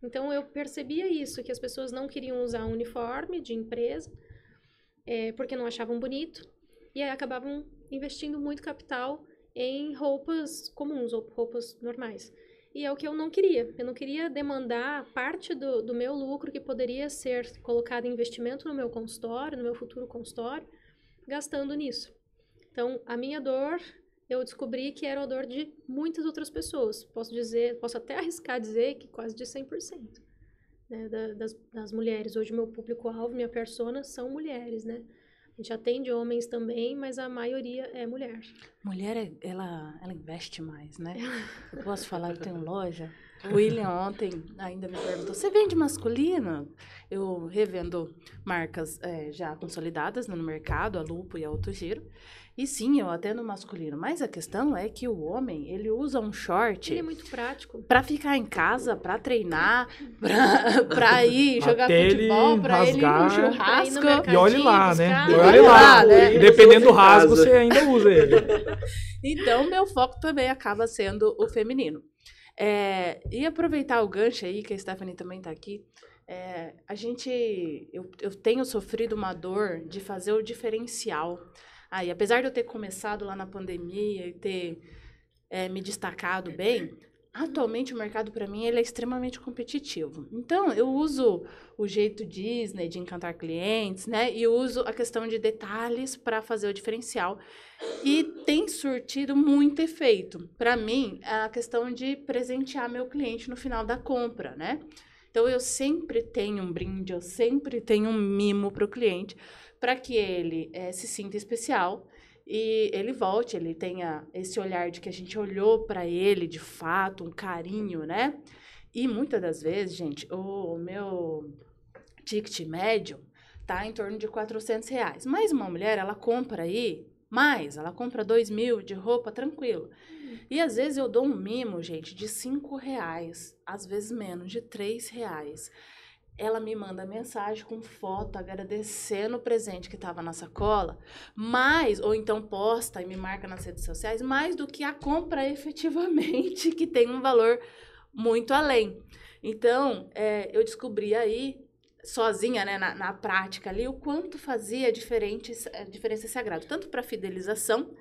Então, eu percebia isso, que as pessoas não queriam usar um uniforme de empresa, porque não achavam bonito, e aí acabavam investindo muito capital em roupas comuns, ou roupas normais. E é o que eu não queria. Eu não queria demandar parte do meu lucro, que poderia ser colocado em investimento no meu consultório, no meu futuro consultório, gastando nisso. Então, a minha dor... eu descobri que era a dor de muitas outras pessoas. Posso até arriscar dizer que quase de 100%. Né? Das mulheres. Hoje, meu público-alvo, minha persona, são mulheres, né? A gente atende homens também, mas a maioria é mulher. Mulher, ela investe mais, né? Eu posso falar, eu tenho loja. O William ontem ainda me perguntou, você vende masculino? Eu revendo marcas já consolidadas no mercado, a Lupo e a Autogiro. E sim, eu atendo masculino. Mas a questão é que o homem, ele usa um short... ele é muito prático. Pra ficar em casa, pra treinar, pra ir jogar Até futebol, pra ele ir no rasgar. churrasco. E olhe lá, né? buscar. E E olhe olhe lá. lá, né? Dependendo do Em rasgo, casa. você ainda usa ele. Então, meu foco também acaba sendo o feminino. E aproveitar o gancho aí, que a Stephanie também está aqui, eu tenho sofrido uma dor de fazer o diferencial. E apesar de eu ter começado lá na pandemia e ter me destacado bem, atualmente o mercado para mim ele é extremamente competitivo. Então, eu uso o jeito Disney de encantar clientes, né? E uso a questão de detalhes para fazer o diferencial. E tem surtido muito efeito. Para mim, é a questão de presentear meu cliente no final da compra, né? Então, eu sempre tenho um brinde, eu sempre tenho um mimo para o cliente, para que ele se sinta especial e ele volte, ele tenha esse olhar de que a gente olhou para ele de fato, um carinho, né? E muitas das vezes, gente, o meu ticket médio tá em torno de R$400. Mas uma mulher, ela compra aí ela compra 2.000 de roupa tranquilo. E às vezes eu dou um mimo, gente, de R$5, às vezes menos, de R$3. Ela me manda mensagem com foto agradecendo o presente que estava na sacola, ou então posta e me marca nas redes sociais, mais do que a compra efetivamente, que tem um valor muito além. Então, eu descobri aí, sozinha, né, na prática ali, o quanto fazia diferença esse agrado, tanto para fidelização,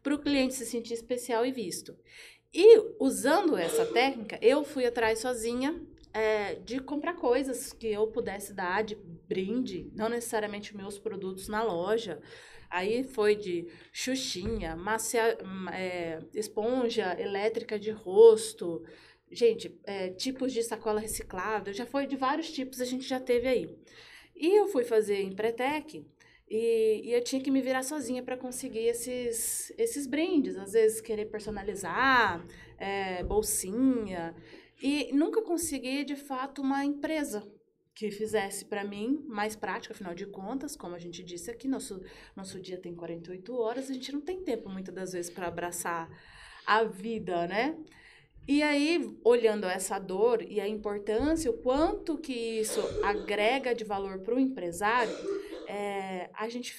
para o cliente se sentir especial e visto. E, usando essa técnica, eu fui atrás sozinha, de comprar coisas que eu pudesse dar de brinde, não necessariamente meus produtos na loja. Aí foi de xuxinha, esponja elétrica de rosto, gente, tipos de sacola reciclável, já foi de vários tipos, a gente já teve aí. E eu fui fazer Empretec e eu tinha que me virar sozinha para conseguir esses brindes, às vezes querer personalizar, bolsinha. E nunca consegui, de fato, uma empresa que fizesse para mim mais prática, afinal de contas, como a gente disse aqui, nosso dia tem 48 horas, a gente não tem tempo, muitas das vezes, para abraçar a vida, né? E aí, olhando essa dor e a importância, o quanto que isso agrega de valor para o empresário, a gente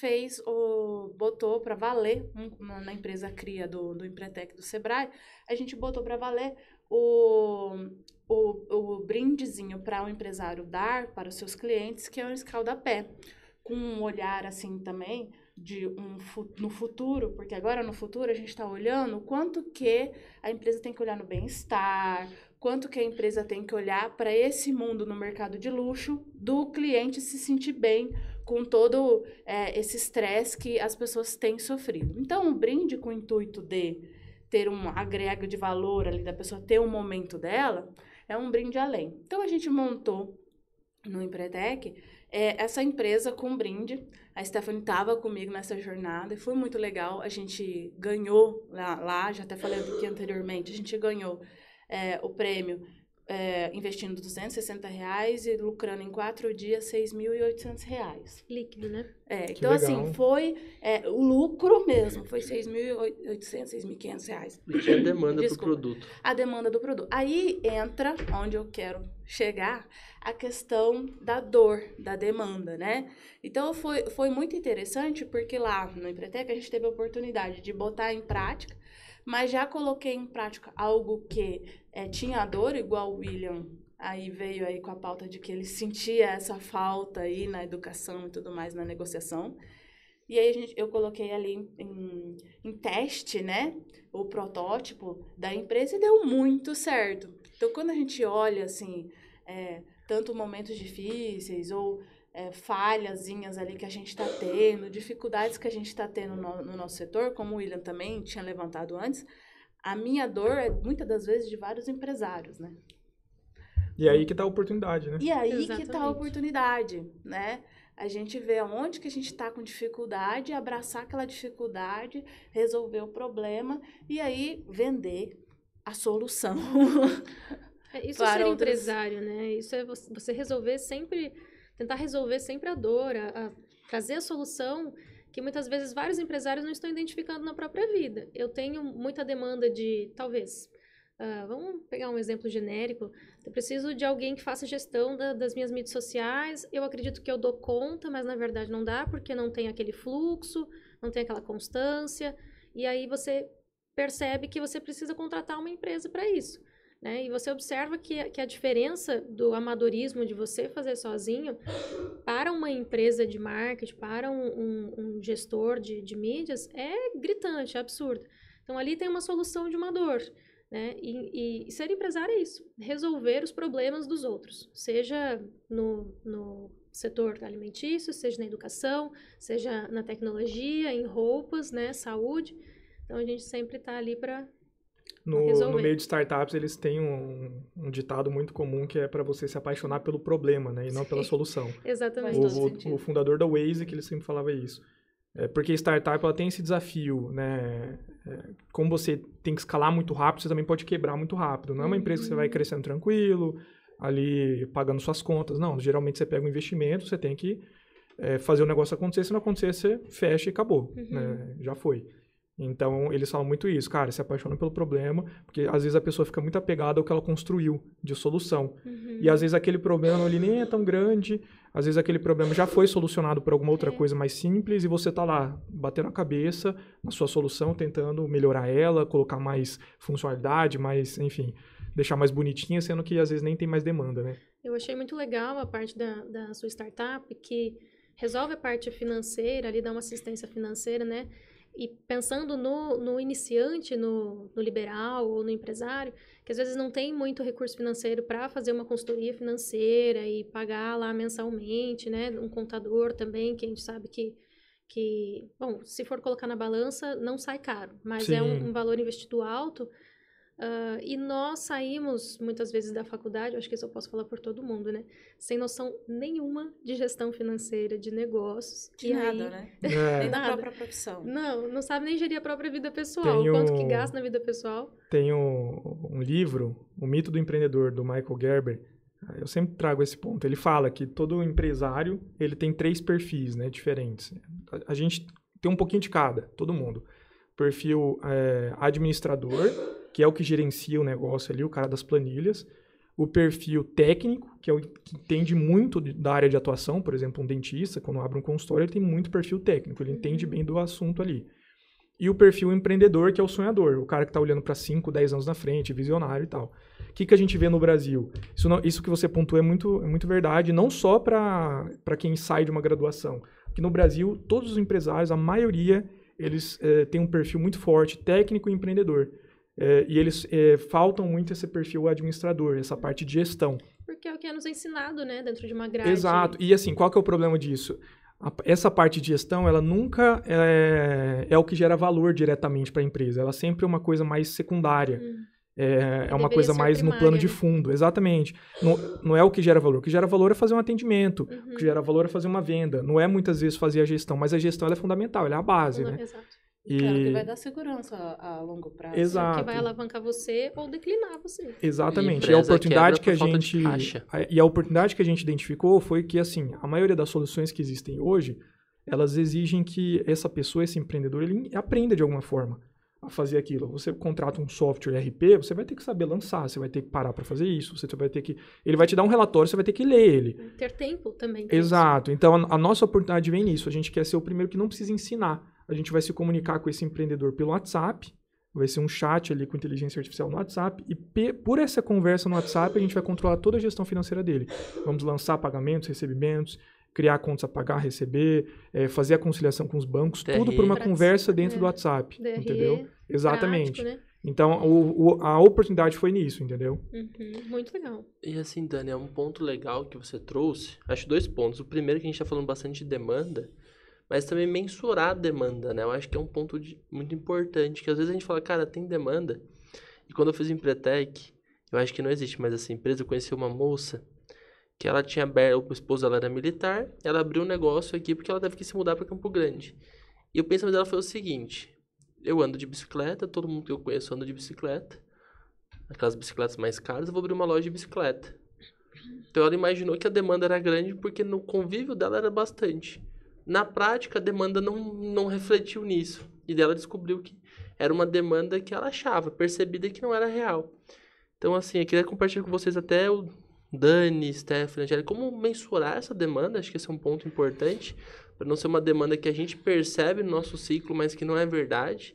botou para valer, na empresa cria do Empretec do Sebrae, a gente botou para valer o brindezinho para o empresário dar para os seus clientes, que é um escaldapé, com um olhar assim também no futuro, porque agora no futuro a gente está olhando o quanto que a empresa tem que olhar no bem-estar, quanto que a empresa tem que olhar para esse mundo no mercado de luxo, do cliente se sentir bem com todo esse estresse que as pessoas têm sofrido. Então, um brinde com o intuito de ter um agrego de valor ali, da pessoa ter um momento dela, é um brinde além. Então, a gente montou no Empretec essa empresa com brinde. A Stephanie estava comigo nessa jornada e foi muito legal. A gente ganhou lá, já até falei aqui anteriormente, a gente ganhou o prêmio investindo R$260 e lucrando em 4 dias R$6.800. Líquido, né? Então, assim, foi o lucro mesmo, foi R$6.800, R$6.500. E tinha demanda do produto. A demanda do produto. Aí entra, onde eu quero chegar, a questão da dor, da demanda, né? Então, foi muito interessante, porque lá no Empretec a gente teve a oportunidade de botar em prática, mas já coloquei em prática algo que tinha dor, igual o William aí veio aí com a pauta de que ele sentia essa falta aí na educação e tudo mais, na negociação. E aí eu coloquei ali em teste, né, o protótipo da empresa e deu muito certo. Então, quando a gente olha, assim, tanto momentos difíceis ou falhazinhas ali que a gente está tendo, dificuldades que a gente está tendo no nosso setor, como o William também tinha levantado antes, a minha dor é muitas das vezes de vários empresários, né? E aí que está a oportunidade, né? E aí Exatamente. que está a oportunidade, né? A gente vê onde que a gente está com dificuldade, abraçar aquela dificuldade, resolver o problema e aí vender a solução. Isso é ser empresário, né? Isso é você resolver sempre, tentar resolver sempre a dor, trazer a solução que muitas vezes vários empresários não estão identificando na própria vida. Eu tenho muita demanda de, talvez, vamos pegar um exemplo genérico, eu preciso de alguém que faça gestão das minhas mídias sociais, eu acredito que eu dou conta, mas na verdade não dá, porque não tem aquele fluxo, não tem aquela constância, e aí você percebe que você precisa contratar uma empresa para isso. Né? E você observa que a diferença do amadorismo de você fazer sozinho para uma empresa de marketing, para um gestor de mídias, é gritante, é absurdo. Então, ali tem uma solução de uma dor. Né? E ser empresário é isso, resolver os problemas dos outros, seja no setor alimentício, seja na educação, seja na tecnologia, em roupas, né? Saúde. Então, a gente sempre está ali para... No meio de startups, eles têm um ditado muito comum que é para você se apaixonar pelo problema, né? E não pela solução. Exatamente. O fundador da Waze, que ele sempre falava isso. Porque startup, ela tem esse desafio, né? Como você tem que escalar muito rápido, você também pode quebrar muito rápido. Não é uma empresa que você vai crescendo tranquilo, ali pagando suas contas. Não, geralmente você pega um investimento, você tem que fazer o negócio acontecer. Se não acontecer, você fecha e acabou. Né? Já foi. Então, eles falam muito isso, cara, se apaixona pelo problema, porque às vezes a pessoa fica muito apegada ao que ela construiu de solução. E às vezes aquele problema ali nem é tão grande, às vezes aquele problema já foi solucionado por alguma outra coisa mais simples e você tá lá, batendo a cabeça na sua solução, tentando melhorar ela, colocar mais funcionalidade, mais, enfim, deixar mais bonitinha, sendo que às vezes nem tem mais demanda, né? Eu achei muito legal a parte da sua startup, que resolve a parte financeira, ali dá uma assistência financeira, né? E pensando no iniciante, no liberal ou no empresário, que às vezes não tem muito recurso financeiro para fazer uma consultoria financeira e pagar lá mensalmente, né? Um contador também, que a gente sabe que bom, se for colocar na balança, não sai caro, mas Sim. é um valor investido alto. E nós saímos, muitas vezes, da faculdade, acho que isso eu posso falar por todo mundo, né? Sem noção nenhuma de gestão financeira, de negócios. De nada, né? Nem da própria profissão. Não sabe nem gerir a própria vida pessoal, o quanto que gasta na vida pessoal. Tem um livro, O Mito do Empreendedor, do Michael Gerber. Eu sempre trago esse ponto. Ele fala que todo empresário, ele tem 3 perfis, né, diferentes. A gente tem um pouquinho de cada, todo mundo. Perfil administrador, que é o que gerencia o negócio ali, o cara das planilhas. O perfil técnico, que é o que entende muito da área de atuação. Por exemplo, um dentista, quando abre um consultório, ele tem muito perfil técnico, ele entende bem do assunto ali. e o perfil empreendedor, que é o sonhador, o cara que está olhando para 5, 10 anos na frente, visionário e tal. O que a gente vê no Brasil? Isso que você pontuou é muito verdade, não só para quem sai de uma graduação. Aqui no Brasil, todos os empresários, a maioria, eles têm um perfil muito forte, técnico e empreendedor. E eles faltam muito esse perfil administrador, essa parte de gestão. Porque é o que é nos ensinado, né? Dentro de uma grade. Exato. E assim, qual que é o problema disso? Essa parte de gestão, ela nunca é o que gera valor diretamente para a empresa. Ela sempre é uma coisa mais secundária. É uma coisa mais primária, no plano de né? fundo. Exatamente. Não é o que gera valor. O que gera valor é fazer um atendimento. O que gera valor é fazer uma venda. Não é muitas vezes fazer a gestão, mas a gestão ela é fundamental, ela é a base, né? Exato. Cara, que vai dar segurança a longo prazo. Exato. Que vai alavancar você ou declinar você. Exatamente. E E a oportunidade quebra por falta de caixa. a oportunidade que a gente identificou foi que assim, a maioria das soluções que existem hoje, elas exigem que essa pessoa, esse empreendedor, ele aprenda de alguma forma a fazer aquilo. Você contrata um software RP, você vai ter que saber lançar, você vai ter que parar para fazer isso, você vai ter que ele vai te dar um relatório, você vai ter que ler ele. Ter tempo também. Exato. Então a nossa oportunidade vem nisso. A gente quer ser o primeiro que não precisa ensinar. A gente vai se comunicar com esse empreendedor pelo WhatsApp, vai ser um chat ali com inteligência artificial no WhatsApp, e por essa conversa no WhatsApp a gente vai controlar toda a gestão financeira dele. Vamos lançar pagamentos, recebimentos, criar contas a pagar, receber, fazer a conciliação com os bancos, DRE. tudo por uma conversa dentro do WhatsApp, DRE, entendeu? Exatamente. Prático, né? Então a oportunidade foi nisso, entendeu? Muito legal. E assim, Dani, é um ponto legal que você trouxe. Acho 2 pontos. O primeiro que a gente está falando bastante de demanda, mas também mensurar a demanda, né? Eu acho que é um ponto muito importante, que às vezes a gente fala, cara, tem demanda. E quando eu fiz o Empretec, eu acho que não existe mais essa empresa, eu conheci uma moça que ela tinha aberto, o esposo dela era militar, ela abriu um negócio aqui porque ela teve que se mudar para Campo Grande. E o pensamento dela foi o seguinte, eu ando de bicicleta, todo mundo que eu conheço anda de bicicleta, aquelas bicicletas mais caras, eu vou abrir uma loja de bicicleta. Então ela imaginou que a demanda era grande porque no convívio dela era bastante. Na prática, a demanda não refletiu nisso. E dela descobriu que era uma demanda que ela achava, percebida que não era real. Então, assim, eu queria compartilhar com vocês até o Dani, Stephanie, Angélica, como mensurar essa demanda. Acho que esse é um ponto importante, para não ser uma demanda que a gente percebe no nosso ciclo, mas que não é verdade.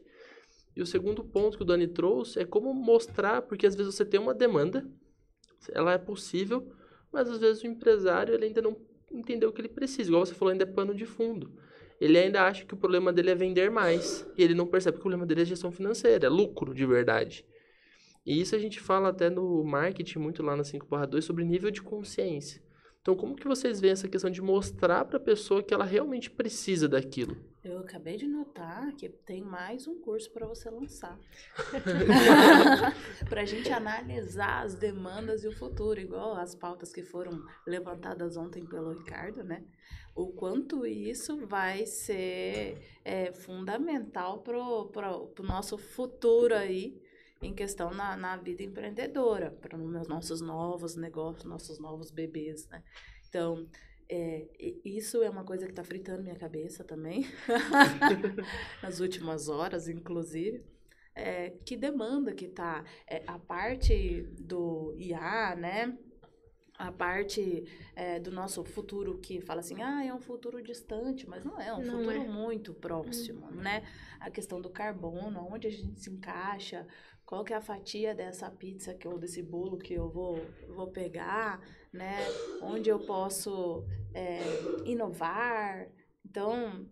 E o segundo ponto que o Dani trouxe é como mostrar, porque às vezes você tem uma demanda, ela é possível, mas às vezes o empresário ele ainda não entendeu o que ele precisa. Igual você falou, ainda é pano de fundo. Ele ainda acha que o problema dele é vender mais. E ele não percebe que o problema dele é gestão financeira, é lucro de verdade. E isso a gente fala até no marketing, muito lá na 5/2, sobre nível de consciência. Então, como que vocês veem essa questão de mostrar para a pessoa que ela realmente precisa daquilo? Eu acabei de notar que tem mais um curso para você lançar. Para a gente analisar as demandas e o futuro, igual as pautas que foram levantadas ontem pelo Ricardo, né? O quanto isso vai ser fundamental para o nosso futuro aí, em questão na vida empreendedora, para os nossos novos negócios, nossos novos bebês, né? Então, isso é uma coisa que está fritando minha cabeça também, nas últimas horas, inclusive. Que demanda que está a parte do IA, né? A parte do nosso futuro que fala assim, é um futuro distante, mas não é, um futuro muito próximo, né? A questão do carbono, onde a gente se encaixa, qual que é a fatia dessa pizza ou desse bolo que eu vou pegar, né? Onde eu posso inovar. Então,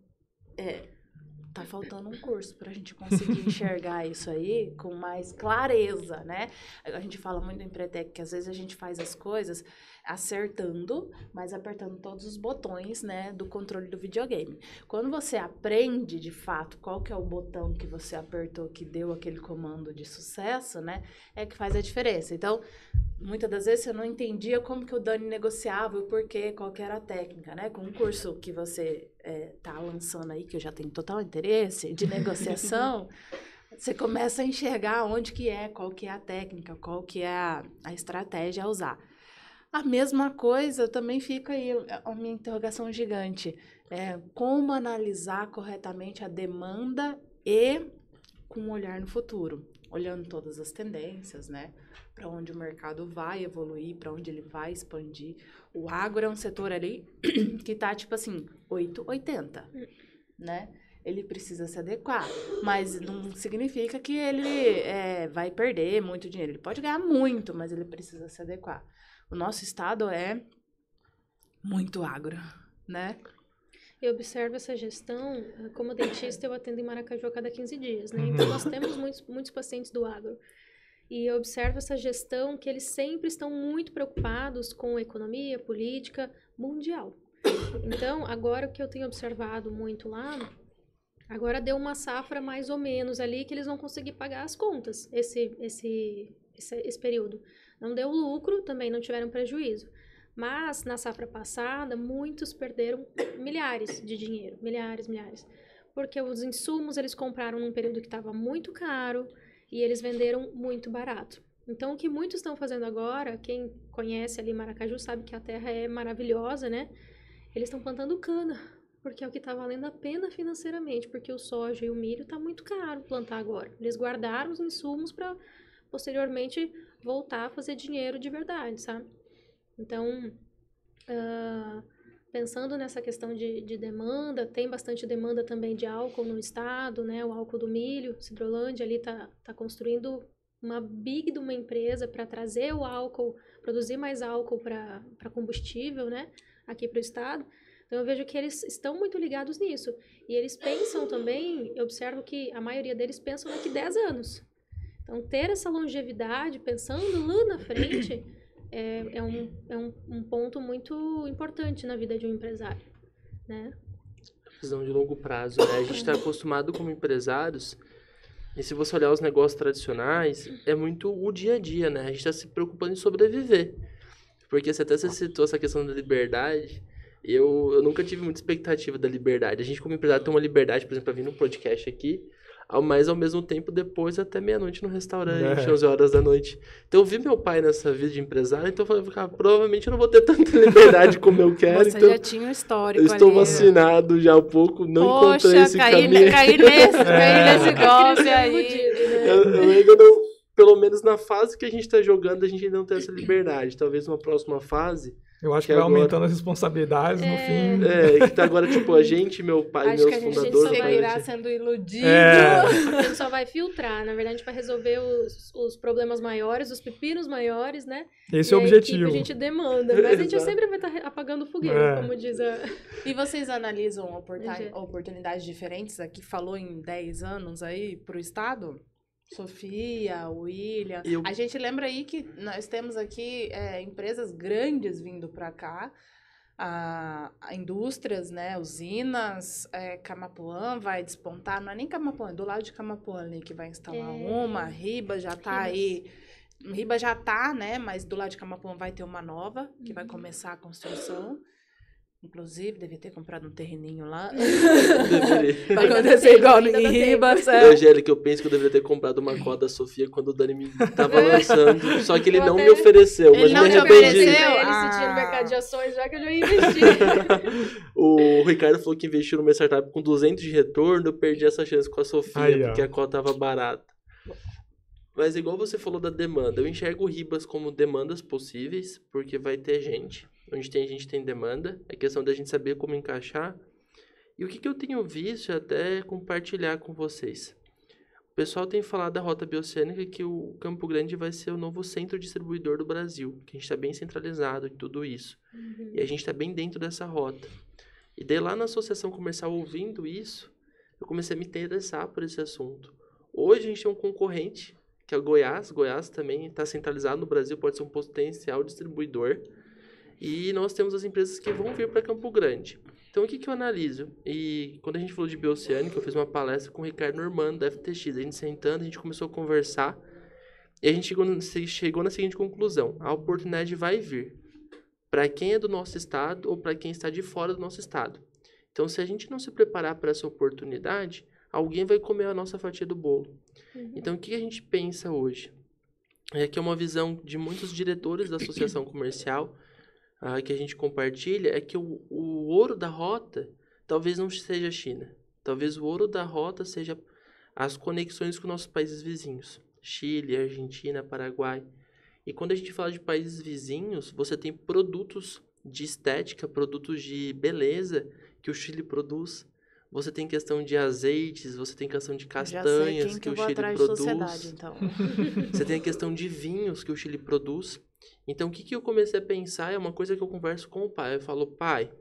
tá faltando um curso para a gente conseguir enxergar isso aí com mais clareza, né? A gente fala muito em Empretec que às vezes a gente faz as coisas acertando, mas apertando todos os botões, né, do controle do videogame. Quando você aprende, de fato, qual que é o botão que você apertou que deu aquele comando de sucesso, né, é que faz a diferença. Então, muitas das vezes eu não entendia como que o Dani negociava, o porquê, qual que era a técnica, né? Com um curso que você tá lançando aí, que eu já tenho total interesse, de negociação, você começa a enxergar onde que qual que é a técnica, qual que é a estratégia a usar. A mesma coisa também fica aí a minha interrogação gigante. Como analisar corretamente a demanda e com um olhar no futuro, olhando todas as tendências, né? Para onde o mercado vai evoluir, para onde ele vai expandir. O agro é um setor ali que tá tipo assim, 880, né? ele precisa se adequar. Mas não significa que ele vai perder muito dinheiro. Ele pode ganhar muito, mas ele precisa se adequar. O nosso estado é muito agro, né? Eu observo essa gestão, como dentista, eu atendo em Maracaju a cada 15 dias, né? Então, nós temos muitos pacientes do agro. E eu observo essa gestão que eles sempre estão muito preocupados com a economia, política mundial. Então, agora o que eu tenho observado muito lá, agora deu uma safra mais ou menos ali que eles vão conseguir pagar as contas esse período. Não deu lucro, também não tiveram prejuízo. Mas, na safra passada, muitos perderam milhares de dinheiro. Milhares. Porque os insumos eles compraram num período que estava muito caro e eles venderam muito barato. Então, o que muitos estão fazendo agora, quem conhece ali Maracaju sabe que a terra é maravilhosa, né? Eles estão plantando cana, porque é o que está valendo a pena financeiramente, porque o soja e o milho está muito caro plantar agora. Eles guardaram os insumos para, posteriormente, voltar a fazer dinheiro de verdade, sabe? Então, pensando nessa questão de demanda, tem bastante demanda também de álcool no estado, né? O álcool do milho, Sidrolândia ali tá construindo uma big de uma empresa para trazer o álcool, produzir mais álcool para combustível, né? Aqui para o estado. Então, eu vejo que eles estão muito ligados nisso. E eles pensam também, eu observo que a maioria deles pensam daqui 10 anos. Então, ter essa longevidade, pensando lá na frente... É um ponto muito importante na vida de um empresário, né? Visão de longo prazo, né? A gente está acostumado como empresários, e se você olhar os negócios tradicionais, é muito o dia a dia, né? A gente está se preocupando em sobreviver. Porque você citou essa questão da liberdade, eu nunca tive muita expectativa da liberdade. A gente como empresário tem uma liberdade, por exemplo, para vir num podcast aqui, mas ao mesmo tempo depois até meia-noite no restaurante, 11 horas da noite. Então eu vi meu pai nessa vida de empresário, então eu falei, cara, provavelmente eu não vou ter tanta liberdade como eu quero. Você então já tinha um histórico eu estou ali, vacinado já um pouco, não encontrei esse caminho. Caí nesse golpe aí. Eu ainda não, pelo menos na fase que a gente está jogando, a gente ainda não tem essa liberdade. Talvez numa próxima fase... Eu acho que vai agora... aumentando as responsabilidades no fim. Que tá agora, tipo, a gente, meu pai, acho meus que fundadores... A gente seguirá sendo iludido. A gente só vai filtrar, na verdade, a gente vai resolver os problemas maiores, os pepinos maiores, né? Esse é o objetivo. A gente demanda, mas a gente sempre vai estar apagando o fogueiro, como diz a... E vocês analisam oportunidades diferentes? Aqui falou em 10 anos aí pro estado? Sofia, William. A gente lembra aí que nós temos aqui empresas grandes vindo para cá, a indústrias, né, usinas, Camapuã vai despontar, não é nem Camapuã, é do lado de Camapuã ali que vai instalar uma, Riba já tá aí, Riba já tá, né, mas do lado de Camapuã vai ter uma nova, que vai começar a construção. Inclusive, devia ter comprado um terreninho lá. Deveria. Vai acontecer igual em Ribas. Angélica, eu penso que eu deveria ter comprado uma cota da Sofia quando o Dani me tava lançando. Só que ele não me ofereceu, mas me arrependi. Ele sentia no mercado de ações, já que eu já investi. O Ricardo falou que investiu numa startup com 200 de retorno, eu perdi essa chance com a Sofia, porque a cota tava barata. Mas igual você falou da demanda, eu enxergo o Ribas como demandas possíveis, porque vai ter gente. Onde tem gente, tem demanda. É questão da gente saber como encaixar. E o que eu tenho visto é até compartilhar com vocês. O pessoal tem falado da Rota Bioceânica que o Campo Grande vai ser o novo centro distribuidor do Brasil. Que a gente está bem centralizado em tudo isso. E a gente está bem dentro dessa rota. E daí lá na associação comercial, ouvindo isso, eu comecei a me interessar por esse assunto. Hoje a gente tem um concorrente, que é o Goiás. Goiás também está centralizado no Brasil, pode ser um potencial distribuidor. E nós temos as empresas que vão vir para Campo Grande. Então, o que eu analiso? E quando a gente falou de Bioceânica, eu fiz uma palestra com o Ricardo Normando, da FTX. A gente sentando, a gente começou a conversar. E a gente chegou na seguinte conclusão. A oportunidade vai vir para quem é do nosso estado ou para quem está de fora do nosso estado. Então, se a gente não se preparar para essa oportunidade, alguém vai comer a nossa fatia do bolo. Então, o que a gente pensa hoje? É que é uma visão de muitos diretores da associação comercial, que a gente compartilha, é que o ouro da rota talvez não seja a China. Talvez o ouro da rota seja as conexões com nossos países vizinhos. Chile, Argentina, Paraguai. E quando a gente fala de países vizinhos, você tem produtos de estética, produtos de beleza que o Chile produz. você tem questão de azeites, você tem questão de Já sei castanhas quem que o eu vou Chile atrás de produz. sociedade, então. Você tem a questão de vinhos que o Chile produz. Então, o que eu comecei a pensar é uma coisa que eu converso com o pai. Eu falo, pai,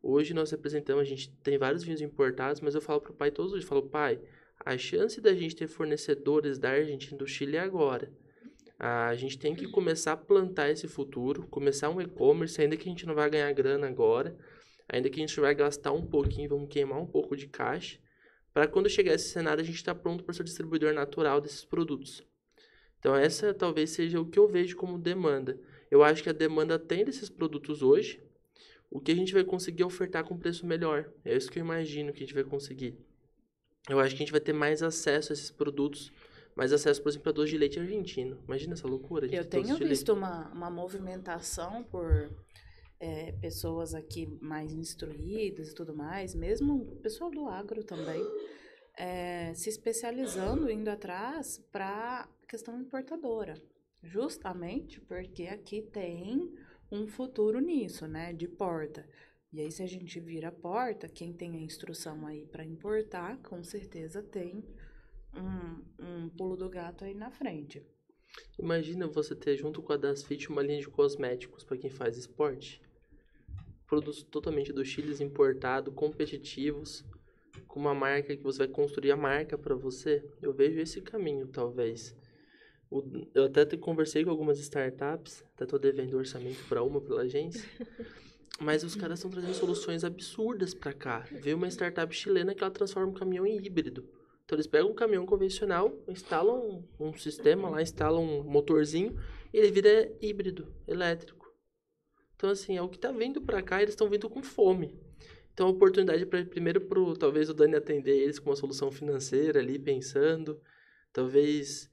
hoje nós representamos, a gente tem vários vinhos importados, mas eu falo pro pai todos os dias, eu falo, pai, a chance da gente ter fornecedores da Argentina e do Chile é agora. A gente tem que começar a plantar esse futuro, começar um e-commerce, ainda que a gente não vai ganhar grana agora, ainda que a gente vai gastar um pouquinho, vamos queimar um pouco de caixa, para quando chegar esse cenário a gente estar pronto para ser o distribuidor natural desses produtos. Então essa talvez seja o que eu vejo como demanda. Eu acho que a demanda tem desses produtos hoje, o que a gente vai conseguir ofertar com preço melhor. É isso que eu imagino que a gente vai conseguir. Eu acho que a gente vai ter mais acesso a esses produtos, mais acesso, por exemplo, a doce de leite argentino. Imagina essa loucura de Eu doce tenho de leite. visto uma movimentação por pessoas aqui mais instruídas e tudo mais, mesmo o pessoal do agro também, se especializando, indo atrás para a questão importadora. Justamente porque aqui tem um futuro nisso, né, de porta. E aí, se a gente vira a porta, quem tem a instrução aí para importar, com certeza tem um pulo do gato aí na frente. Imagina você ter junto com a Dasfit uma linha de cosméticos para quem faz esporte. Produtos totalmente do Chile, importado, competitivos, com uma marca que você vai construir a marca para você. Eu vejo esse caminho, talvez. Eu até conversei com algumas startups, até estou devendo orçamento para uma pela agência, mas os caras estão trazendo soluções absurdas para cá. Veio uma startup chilena que ela transforma um caminhão em híbrido. Então eles pegam um caminhão convencional, instalam um sistema lá, instalam um motorzinho, e ele vira híbrido, elétrico. Então assim, é o que está vindo para cá, eles estão vindo com fome. Então a oportunidade para primeiro talvez o Dani atender eles com uma solução financeira ali, pensando, talvez...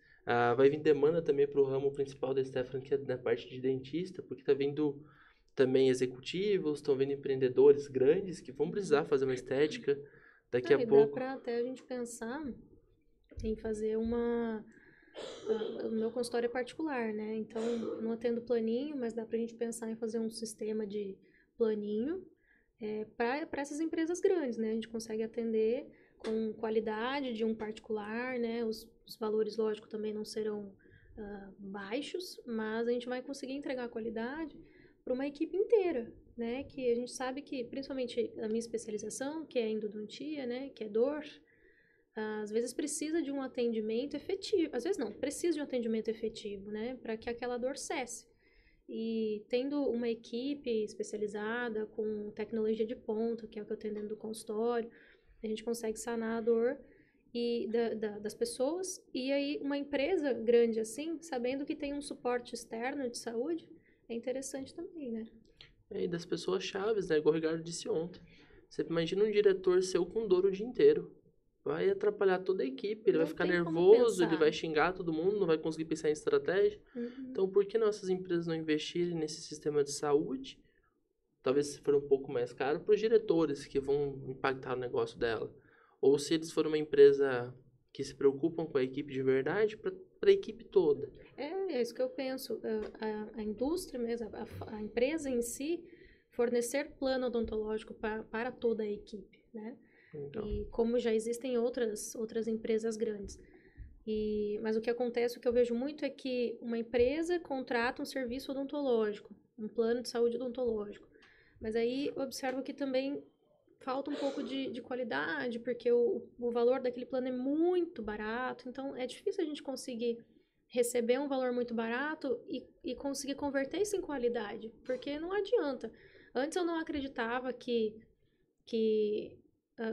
vai vir demanda também para o ramo principal da Stephanie, que é da parte de dentista, porque está vindo também executivos, estão vindo empreendedores grandes que vão precisar fazer uma estética daqui a pouco. Dá para até a gente pensar em fazer o meu consultório é particular, né? Então, não atendo planinho, mas dá para a gente pensar em fazer um sistema de planinho para essas empresas grandes, né? A gente consegue atender com qualidade de um particular, né? Os valores, lógico, também não serão baixos, mas a gente vai conseguir entregar qualidade para uma equipe inteira, né? Que a gente sabe que, principalmente a minha especialização, que é endodontia, né? Que é dor, às vezes precisa de um atendimento efetivo. Às vezes não, precisa de um atendimento efetivo, né? Para que aquela dor cesse. E tendo uma equipe especializada com tecnologia de ponta, que é o que eu tenho dentro do consultório, a gente consegue sanar a dor das pessoas. E aí, uma empresa grande assim, sabendo que tem um suporte externo de saúde, é interessante também, né? E das pessoas chaves, né? Igual o Ricardo disse ontem. Você imagina um diretor seu com dor o dia inteiro. Vai atrapalhar toda a equipe, ele vai ficar nervoso, ele vai xingar todo mundo, não vai conseguir pensar em estratégia. Então, por que nossas empresas não investirem nesse sistema de saúde? Talvez se for um pouco mais caro, para os diretores que vão impactar o negócio dela. Ou se eles forem uma empresa que se preocupam com a equipe de verdade, para a equipe toda. É isso que eu penso. A indústria mesmo, a empresa em si, fornecer plano odontológico para toda a equipe, né? Então. E como já existem outras empresas grandes. Mas o que acontece, o que eu vejo muito é que uma empresa contrata um serviço odontológico, um plano de saúde odontológico. Mas aí observo que também falta um pouco de qualidade, porque o valor daquele plano é muito barato, então é difícil a gente conseguir receber um valor muito barato e conseguir converter isso em qualidade, porque não adianta. Antes eu não acreditava que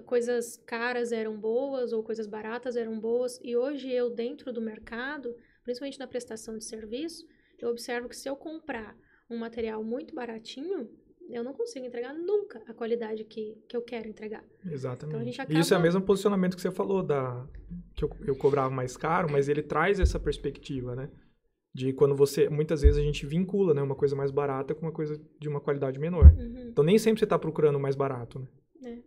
coisas caras eram boas ou coisas baratas eram boas, e hoje eu, dentro do mercado, principalmente na prestação de serviço, eu observo que se eu comprar um material muito baratinho, eu não consigo entregar nunca a qualidade que eu quero entregar. Exatamente. Então, a gente acaba... Isso é o mesmo posicionamento que você falou, que eu cobrava mais caro, mas ele traz essa perspectiva, né? De quando muitas vezes a gente vincula, né, uma coisa mais barata com uma coisa de uma qualidade menor. Então, nem sempre você está procurando o mais barato, né?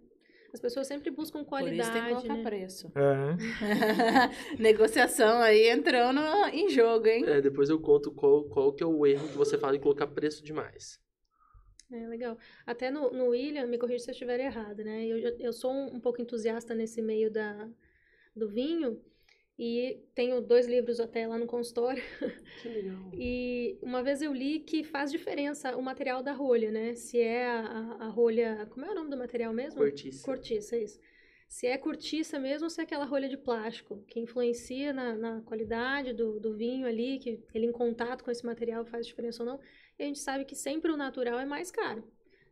As pessoas sempre buscam qualidade, por isso tem que colocar né? preço. É. Negociação aí entrando em jogo, hein? Depois eu conto qual que é o erro que você fala em colocar preço demais. Legal. Até no William, me corrija se eu estiver errado, né? Eu sou um pouco entusiasta nesse meio do vinho e tenho 2 livros até lá no consultório. Que legal. E uma vez eu li que faz diferença o material da rolha, né? Se é a rolha... Como é o nome do material mesmo? Cortiça. Cortiça, isso. Se é cortiça mesmo ou se é aquela rolha de plástico, que influencia na qualidade do vinho ali, que ele em contato com esse material faz diferença ou não. E a gente sabe que sempre o natural é mais caro,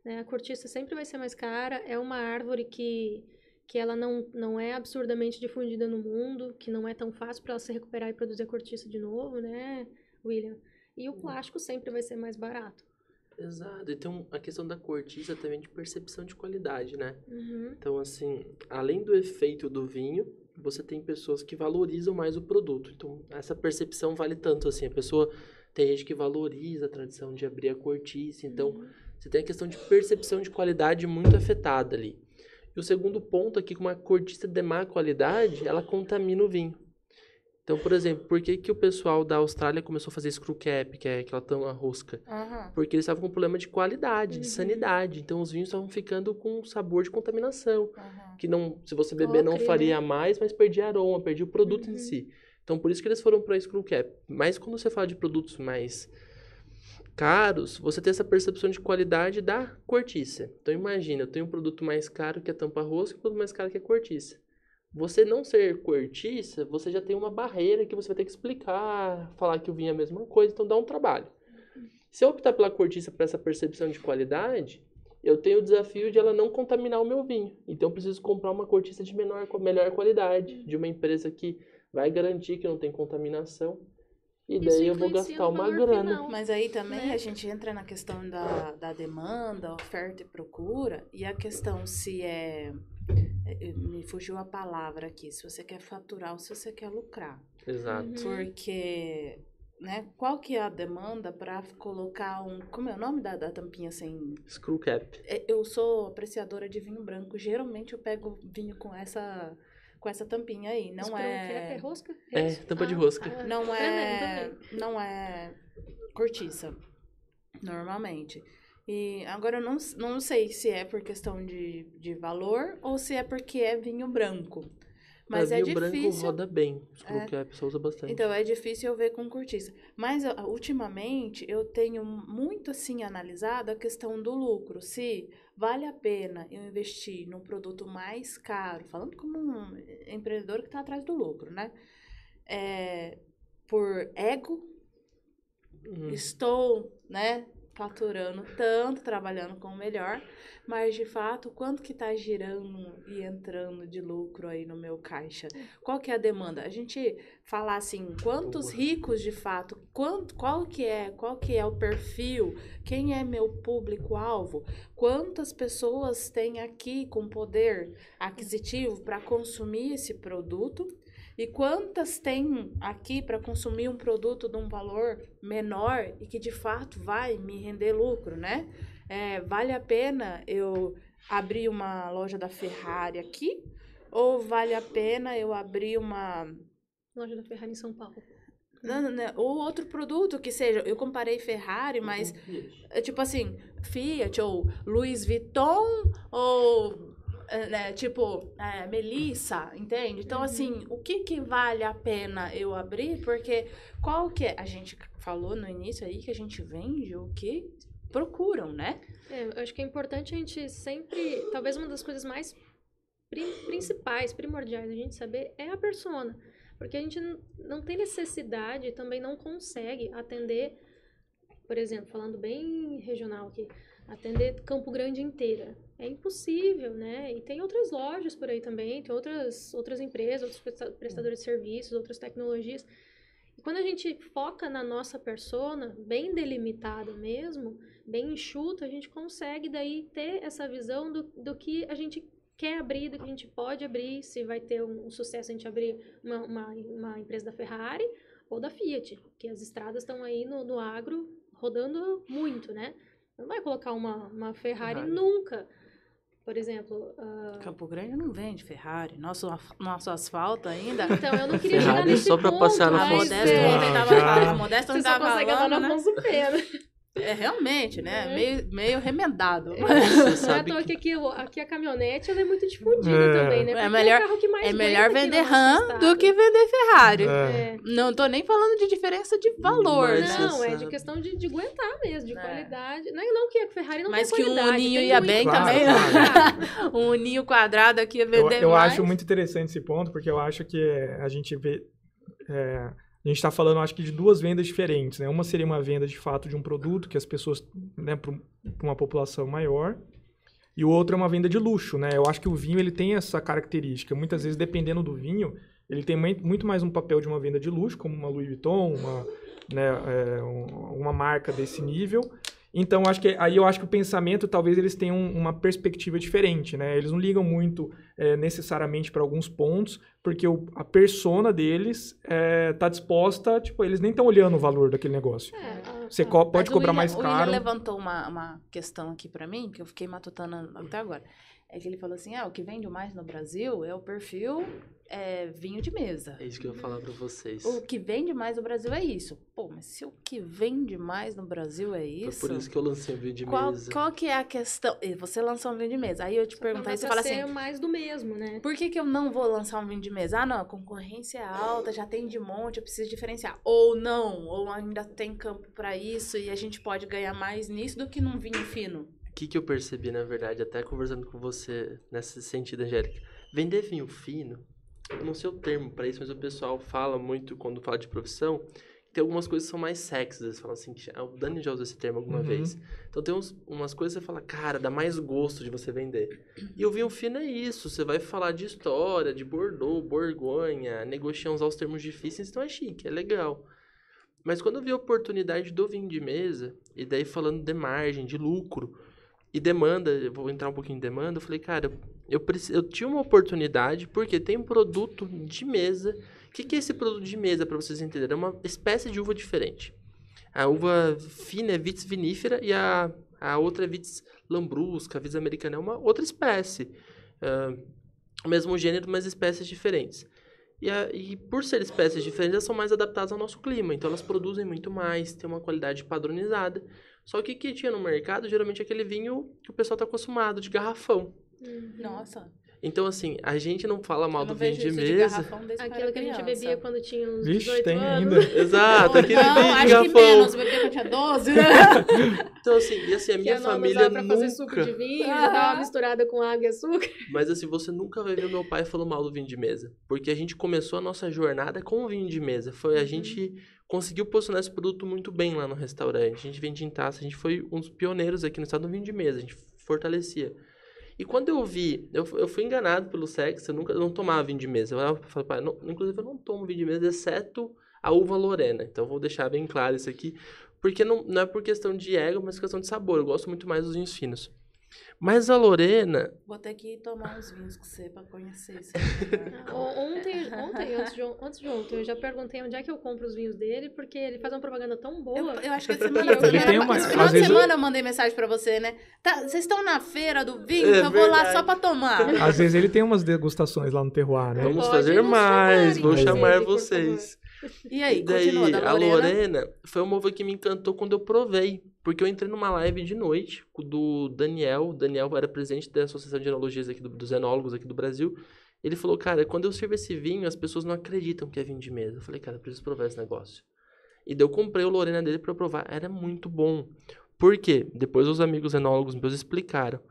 né? A cortiça sempre vai ser mais cara, é uma árvore que ela não é absurdamente difundida no mundo, que não é tão fácil para ela se recuperar e produzir a cortiça de novo, né, William? E o plástico sempre vai ser mais barato. Exato. E tem a questão da cortiça também de percepção de qualidade, né? Uhum. Então, assim, além do efeito do vinho, você tem pessoas que valorizam mais o produto. Então, essa percepção vale tanto, assim. Tem gente que valoriza a tradição de abrir a cortiça. Então, você tem a questão de percepção de qualidade muito afetada ali. E o segundo ponto aqui, com uma cortiça de má qualidade, ela contamina o vinho. Então, por exemplo, por que o pessoal da Austrália começou a fazer screw cap, que é aquela tampa rosca? Porque eles estavam com problema de qualidade, de sanidade. Então, os vinhos estavam ficando com sabor de contaminação. Que não, se você beber, não faria mais, mas perdia aroma, perdia o produto em si. Então, por isso que eles foram para screw cap. Mas quando você fala de produtos mais caros, você tem essa percepção de qualidade da cortiça. Então, imagina, eu tenho um produto mais caro que é tampa rosca e um produto mais caro que é cortiça. Você não ser cortiça, você já tem uma barreira que você vai ter que explicar, falar que o vinho é a mesma coisa, então dá um trabalho. Se eu optar pela cortiça para essa percepção de qualidade, eu tenho o desafio de ela não contaminar o meu vinho. Então, eu preciso comprar uma cortiça de melhor qualidade, de uma empresa que vai garantir que não tem contaminação. E daí eu vou gastar uma grana. Final. Mas aí também a gente entra na questão da demanda, oferta e procura. E a questão se me fugiu a palavra aqui. Se você quer faturar ou se você quer lucrar. Exato. Porque, né, qual que é a demanda para colocar como é o nome da tampinha sem... Screw cap. Eu sou apreciadora de vinho branco. Geralmente eu pego vinho com essa tampinha aí, não Screw cap é rosca? Tampa de rosca. Não é cortiça, normalmente. E agora eu não sei se é por questão de valor ou se é porque é vinho branco. Mas vinho difícil. Branco roda bem. Screw cap, a pessoa usa bastante. Então, é difícil eu ver com cortiça. Mas, ultimamente, eu tenho muito, assim, analisado a questão do lucro. Se vale a pena eu investir num produto mais caro, falando como um empreendedor que está atrás do lucro, né? Por ego, estou, né, faturando tanto, trabalhando com o melhor, mas de fato, quanto que está girando e entrando de lucro aí no meu caixa? Qual que é a demanda? A gente falar assim, quantos ricos de fato, qual que é o perfil, quem é meu público-alvo, quantas pessoas tem aqui com poder aquisitivo para consumir esse produto? E quantas tem aqui para consumir um produto de um valor menor e que de fato vai me render lucro, né? Vale a pena eu abrir uma loja da Ferrari aqui? Ou vale a pena eu abrir uma... Loja da Ferrari em São Paulo. Não, ou outro produto que seja... Eu comparei Ferrari, mas... tipo assim, Fiat ou Louis Vuitton ou... Melissa, entende? Então, assim, o que vale a pena eu abrir? Porque qual que é? A gente falou no início aí que a gente vende o que procuram, né? Eu acho que é importante a gente sempre... Talvez uma das coisas mais principais, primordiais a gente saber é a persona. Porque a gente não tem necessidade, também não consegue atender, por exemplo, falando bem regional aqui, atender Campo Grande inteira. É impossível, né? E tem outras lojas por aí também, tem outras empresas, outros prestadores de serviços, outras tecnologias. E quando a gente foca na nossa persona, bem delimitada mesmo, bem enxuta, a gente consegue daí ter essa visão do que a gente quer abrir, do que a gente pode abrir, se vai ter um sucesso a gente abrir uma empresa da Ferrari ou da Fiat, que as estradas estão aí no agro rodando muito, né? Não vai colocar uma Ferrari nunca. Por exemplo... Campo Grande não vende Ferrari. Nosso asfalto ainda... Então, eu não queria chegar Ferrari nesse só pra ponto. passar na Modesto não tava Você só falando, consegue andar na né? Afonso Pena. É realmente, né? Meio remendado. Você Não é à sabe toa que... que aqui a caminhonete ela é muito difundida também, né? É Porque melhor- o carro que mais É melhor aguenta aqui vender no nosso RAM estado. do que vender Ferrari. É. É. Não tô nem falando de diferença de valor, Mas né? você Não, é de sabe. questão de aguentar mesmo, de É. qualidade. Não que a Ferrari não Mas tem que um qualidade. Uninho tem ia muito. bem Claro, também. claro. Um Uninho quadrado aqui ia vender Eu mais. acho muito interessante esse ponto, porque eu acho que a gente vê... a gente está falando, acho que, de duas vendas diferentes, né? Uma seria uma venda, de fato, de um produto que as pessoas, né, para uma população maior, e o outro é uma venda de luxo, né? Eu acho que o vinho, ele tem essa característica. Muitas vezes, dependendo do vinho, ele tem muito mais um papel de uma venda de luxo, como uma Louis Vuitton, uma marca desse nível. Então, eu acho que o pensamento, talvez, eles tenham uma perspectiva diferente, né? Eles não ligam muito necessariamente para alguns pontos, porque a persona deles está disposta, tipo, eles nem estão olhando o valor daquele negócio. Você pode Mas cobrar mais O caro. William levantou uma questão aqui pra mim, que eu fiquei matutando até agora. É que ele falou assim, o que vende mais no Brasil é o perfil vinho de mesa. É isso que eu ia falar pra vocês. O que vende mais no Brasil é isso. Pô, mas se o que vende mais no Brasil é isso... Foi por isso que eu lancei um vídeo de qual, mesa. qual que é a questão? E você lançou um vinho de mesa. Aí eu te pergunto, aí você fala assim... mais do mesmo, né? Por que eu não vou lançar um vinho de mesa? Ah, não, a concorrência é alta, já tem de monte, eu preciso diferenciar. Ou não, ou ainda tem campo pra isso e a gente pode ganhar mais nisso do que num vinho fino. O que eu percebi, na verdade, até conversando com você nesse sentido, Angélica? Vender vinho fino, eu não sei o termo pra isso, mas o pessoal fala muito, quando fala de profissão, tem algumas coisas que são mais sexys. Eles falam assim, o Dani já usou esse termo alguma vez. Então tem umas coisas que você fala, cara, dá mais gosto de você vender. E o vinho fino é isso, você vai falar de história, de Bordeaux, Borgonha, negociar, usar os termos difíceis, então é chique, é legal. Mas quando eu vi a oportunidade do vinho de mesa, e daí falando de margem, de lucro, e demanda, eu vou entrar um pouquinho em demanda, eu falei, cara, eu tinha uma oportunidade, porque tem um produto de mesa. O que é esse produto de mesa, para vocês entenderem? É uma espécie de uva diferente. A uva fina é Vitis vinifera e a outra é Vitis lambrusca, Vitis americana, é uma outra espécie. O mesmo gênero, mas espécies diferentes. E por ser espécies diferentes, elas são mais adaptadas ao nosso clima. Então, elas produzem muito mais, têm uma qualidade padronizada. Só que o que tinha no mercado, geralmente, é aquele vinho que o pessoal está acostumado, de garrafão. Nossa. Então, assim, a gente não fala mal Eu não do vinho vejo de isso mesa. garrafão desde Aquilo que a gente bebia quando tinha uns Vixe, 18 tem anos. ainda. Exato, aquele Não, vinho de acho que garrafão. menos. Eu bebia quando tinha 12, né? Então, assim, e assim, a Que minha a nova família usava pra fazer suco de nunca... vinho, tava misturada com água e açúcar. Mas assim, você nunca vai ver meu pai falando mal do vinho de mesa. Porque a gente começou a nossa jornada com o vinho de mesa. A gente conseguiu posicionar esse produto muito bem lá no restaurante. A gente vende em taça, a gente foi uns pioneiros aqui no estado do vinho de mesa. A gente fortalecia. E quando eu vi, eu fui enganado pelo sexo, eu não tomava vinho de mesa. Eu falei, pai, inclusive eu não tomo vinho de mesa, exceto a uva Lorena. Então, vou deixar bem claro isso aqui. Porque não é por questão de ego, mas questão de sabor. Eu gosto muito mais dos vinhos finos. Mas a Lorena... Vou ter que tomar uns vinhos com você pra conhecer isso. Ontem, antes de ontem, eu já perguntei onde é que eu compro os vinhos dele, porque ele faz uma propaganda tão boa. Eu acho que essa semana, Ele tem uma- esse final às de vezes semana eu mandei mensagem pra você, né? Vocês estão na feira do vinho, É eu vou lá verdade. só pra tomar. Às vezes ele tem umas degustações lá no terroir, né? Vamos Pode fazer nos mais, chamarem, vou inclusive, chamar por vocês. E aí, Daí, continua, da a Lorena. Lorena foi uma uva que me encantou quando eu provei. Porque eu entrei numa live de noite do Daniel. O Daniel era presidente da Associação de Enologias aqui dos Enólogos aqui do Brasil. Ele falou, cara, quando eu sirvo esse vinho, as pessoas não acreditam que é vinho de mesa. Eu falei, cara, eu preciso provar esse negócio. E daí eu comprei o Lorena dele pra provar. Era muito bom. Por quê? Depois os amigos enólogos meus explicaram.